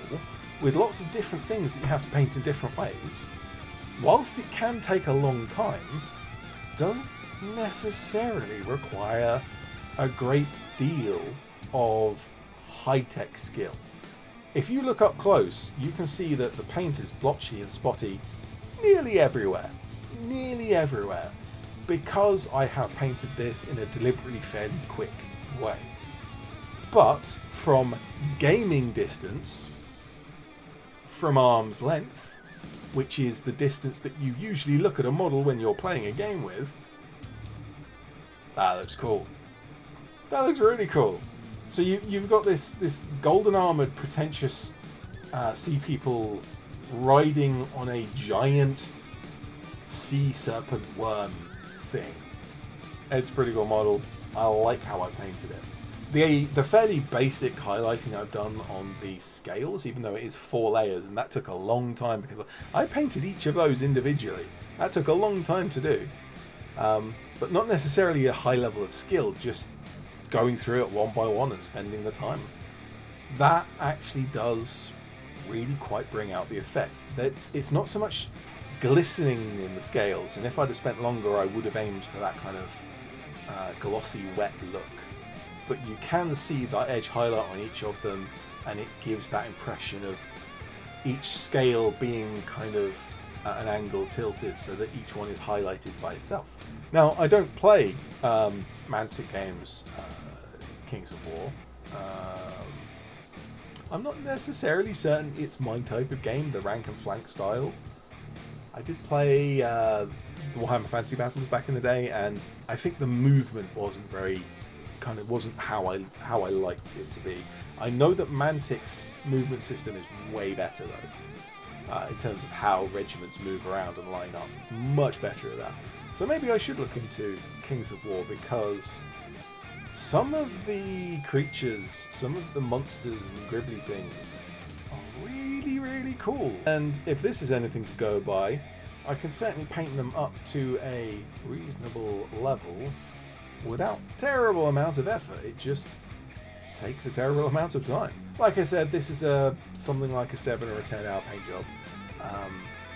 with lots of different things that you have to paint in different ways, whilst it can take a long time, doesn't necessarily require a great deal of high-tech skill. If you look up close, you can see that the paint is blotchy and spotty nearly everywhere. Nearly everywhere. Because I have painted this in a deliberately fairly quick way. But from gaming distance, from arm's length, which is the distance that you usually look at a model when you're playing a game with, that looks cool. That looks really cool. So you've got this golden armoured, pretentious sea people riding on a giant sea serpent worm thing. It's a pretty cool model. I like how I painted it. The fairly basic highlighting I've done on the scales, even though it is 4 layers, and that took a long time because I painted each of those individually. That took a long time to do. But not necessarily a high level of skill, just going through it one by one and spending the time. That actually does really quite bring out the effect. It's not so much glistening in the scales, and if I'd have spent longer I would have aimed for that kind of glossy wet look, but you can see that edge highlight on each of them, and it gives that impression of each scale being kind of at an angle tilted so that each one is highlighted by itself. Now, I don't play Mantic Games Kings of War. I'm not necessarily certain it's my type of game, the rank and flank style. I did play the Warhammer Fantasy Battles back in the day, and I think the movement wasn't how I liked it to be. I know that Mantic's movement system is way better though, in terms of how regiments move around and line up. Much better at that. So maybe I should look into Kings of War, because some of the creatures, some of the monsters and gribbly things are really, really cool. And if this is anything to go by, I can certainly paint them up to a reasonable level without terrible amount of effort. It just takes a terrible amount of time. Like I said, this is something like a 7 or a 10 hour paint job,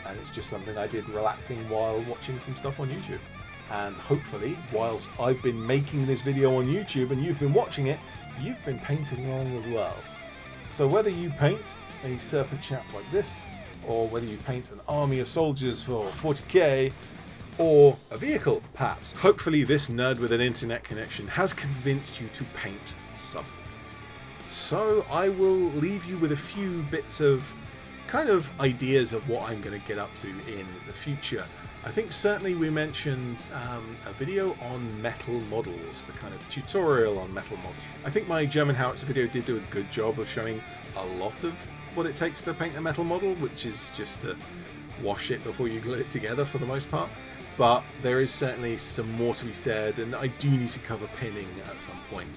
and it's just something I did relaxing while watching some stuff on YouTube. And hopefully, whilst I've been making this video on YouTube and you've been watching it, you've been painting along as well. So whether you paint a serpent chap like this, or whether you paint an army of soldiers for 40k, or a vehicle perhaps, hopefully this nerd with an internet connection has convinced you to paint something. So I will leave you with a few bits of kind of ideas of what I'm going to get up to in the future. I think certainly we mentioned a video on metal models, the kind of tutorial on metal models. I think my German Howitzer video did do a good job of showing a lot of what it takes to paint a metal model, which is just to wash it before you glue it together for the most part. But there is certainly some more to be said, and I do need to cover pinning at some point,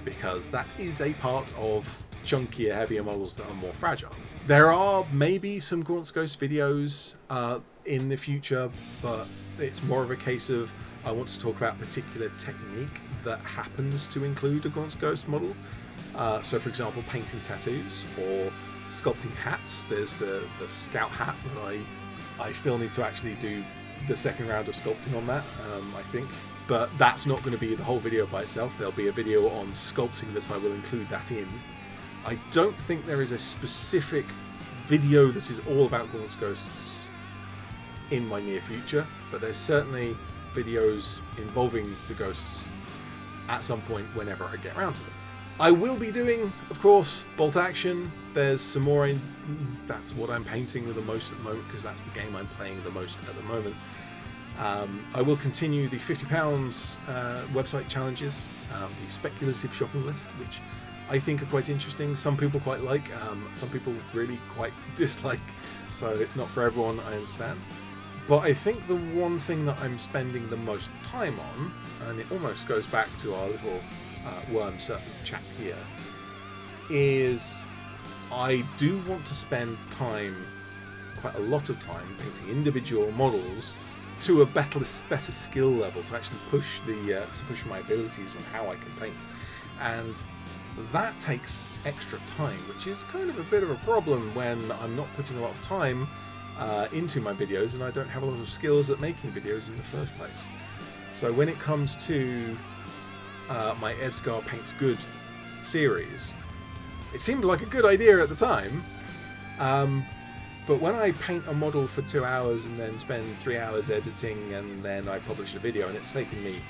because that is a part of chunkier, heavier models that are more fragile. There are maybe some Gaunt's Ghost videos in the future, but it's more of a case of I want to talk about a particular technique that happens to include a Gaunt's Ghost model. So for example, painting tattoos or sculpting hats. There's the scout hat that I still need to actually do the second round of sculpting on that, I think. But that's not going to be the whole video by itself. There'll be a video on sculpting that I will include that in. I don't think there is a specific video that is all about Gaunt's Ghosts in my near future, but there's certainly videos involving the ghosts at some point whenever I get around to them. I will be doing, of course, bolt action. There's some more that's what I'm painting the most at the moment, because that's the game I'm playing the most at the moment. I will continue the £50 website challenges, the speculative shopping list, which I think are quite interesting. Some people quite like, some people really quite dislike, so it's not for everyone, I understand. But I think the one thing that I'm spending the most time on, and it almost goes back to our little worm serpent chat here, is I do want to spend time, quite a lot of time, painting individual models to a better skill level, to actually push my abilities on how I can paint. And that takes extra time, which is kind of a bit of a problem when I'm not putting a lot of time into my videos and I don't have a lot of skills at making videos in the first place. So when it comes to my ED-SKaR Paints Good series, it seemed like a good idea at the time, but when I paint a model for 2 hours and then spend 3 hours editing, and then I publish a video, and it's taken me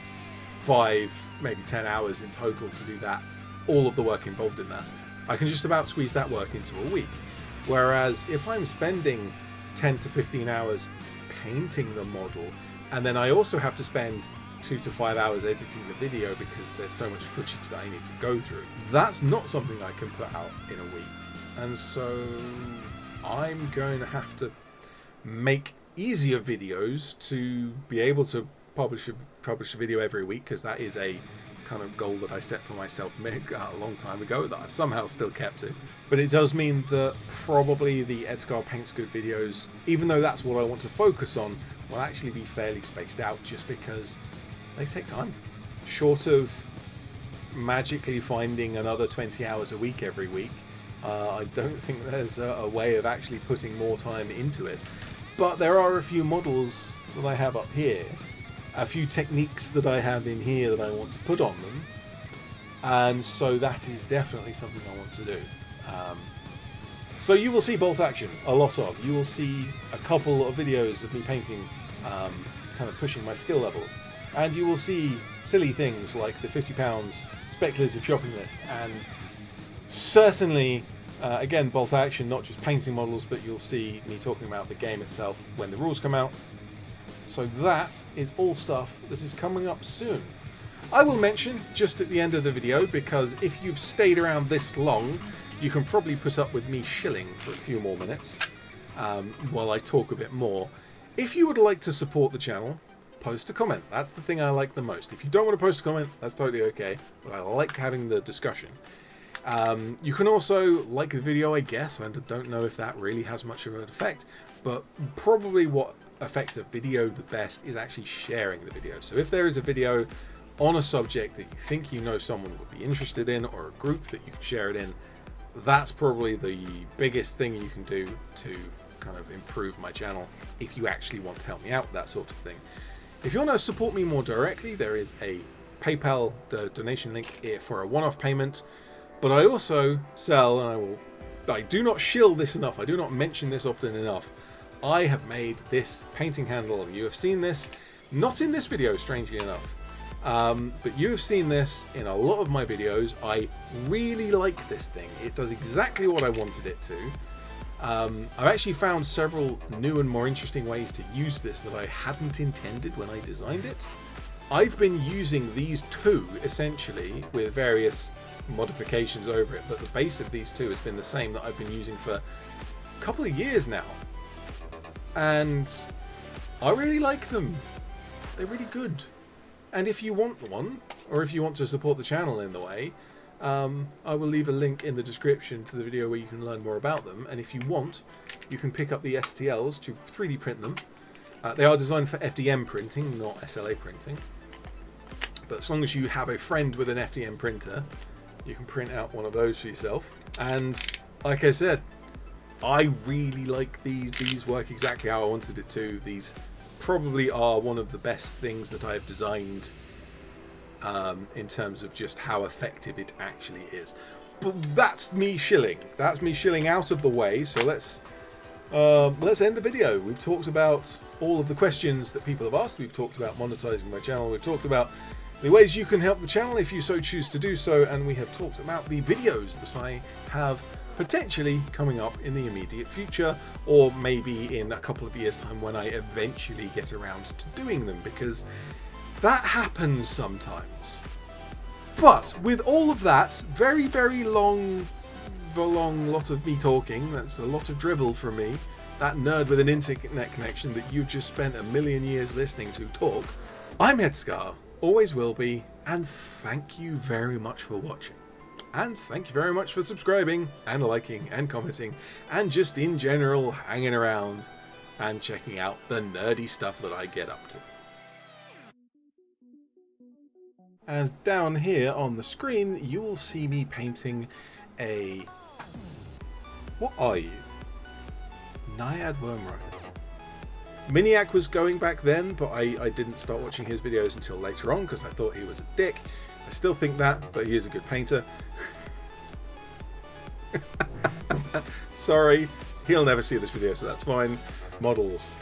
5, maybe 10 hours in total to do that, all of the work involved in that, I can just about squeeze that work into a week. Whereas if I'm spending 10 to 15 hours painting the model, and then I also have to spend 2 to 5 hours editing the video because there's so much footage that I need to go through, that's not something I can put out in a week. And so I'm going to have to make easier videos to be able to publish a video every week, because that is a kind of goal that I set for myself a long time ago that I've somehow still kept to. But it does mean that probably the ED-SKaR Paints Good videos, even though that's what I want to focus on, will actually be fairly spaced out, just because they take time. Short of magically finding another 20 hours a week every week, I don't think there's a way of actually putting more time into it. But there are a few models that I have up here, a few techniques that I have in here that I want to put on them, and so that is definitely something I want to do. So you will see bolt action a lot of. You will see a couple of videos of me painting, kind of pushing my skill levels, and you will see silly things like the £50 speculative shopping list, and certainly again bolt action, not just painting models, but you'll see me talking about the game itself when the rules come out. So that is all stuff that is coming up soon. I will mention just at the end of the video, because if you've stayed around this long, you can probably put up with me shilling for a few more minutes while I talk a bit more. If you would like to support the channel, post a comment. That's the thing I like the most. If you don't want to post a comment, that's totally okay, but I like having the discussion. You can also like the video, I guess, and I don't know if that really has much of an effect, but probably what affects a video the best is actually sharing the video. So if there is a video on a subject that you think you know someone would be interested in, or a group that you can share it in, that's probably the biggest thing you can do to kind of improve my channel if you actually want to help me out, that sort of thing. If you want to support me more directly, there is a PayPal donation link here for a one-off payment, but I also sell, and I do not shill this enough, I do not mention this often enough, I have made this painting handle. You have seen this, not in this video strangely enough, but you have seen this in a lot of my videos. I really like this thing. It does exactly what I wanted it to. I've actually found several new and more interesting ways to use this that I hadn't intended when I designed it. I've been using these two essentially with various modifications over it, but the base of these two has been the same that I've been using for a couple of years now, and I really like them. They're really good. And if you want one, or if you want to support the channel in the way, I will leave a link in the description to the video where you can learn more about them. And if you want, you can pick up the STLs to 3D print them. They are designed for FDM printing, not SLA printing. But as long as you have a friend with an FDM printer, you can print out one of those for yourself. And like I said, I really like these. These work exactly how I wanted it to. These probably are one of the best things that I've designed in terms of just how effective it actually is. But that's me shilling. That's me shilling out of the way. So let's end the video. We've talked about all of the questions that people have asked. We've talked about monetizing my channel. We've talked about the ways you can help the channel if you so choose to do so. And we have talked about the videos that I have potentially coming up in the immediate future, or maybe in a couple of years' time when I eventually get around to doing them, because that happens sometimes. But with all of that, very, very long lot of me talking, that's a lot of dribble from me, that nerd with an internet connection that you've just spent a million years listening to talk, I'm ED-SKaR, always will be, and thank you very much for watching. And thank you very much for subscribing and liking and commenting and just in general hanging around and checking out the nerdy stuff that I get up to. And down here on the screen you will see me painting a... what are you? Naiad Wormrider. Miniac was going back then, but I didn't start watching his videos until later on because I thought he was a dick. I still think that, but he is a good painter. Sorry, he'll never see this video, so that's fine. Models.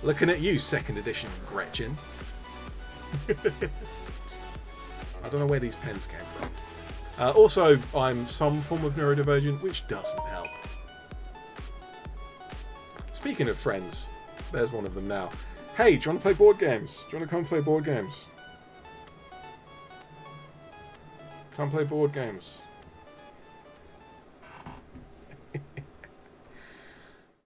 Looking at you, 2nd edition Gretchen. I don't know where these pens came from. Also, I'm some form of neurodivergent, which doesn't help. Speaking of friends, there's one of them now. Hey, do you want to play board games? Do you want to come play board games? Come play board games.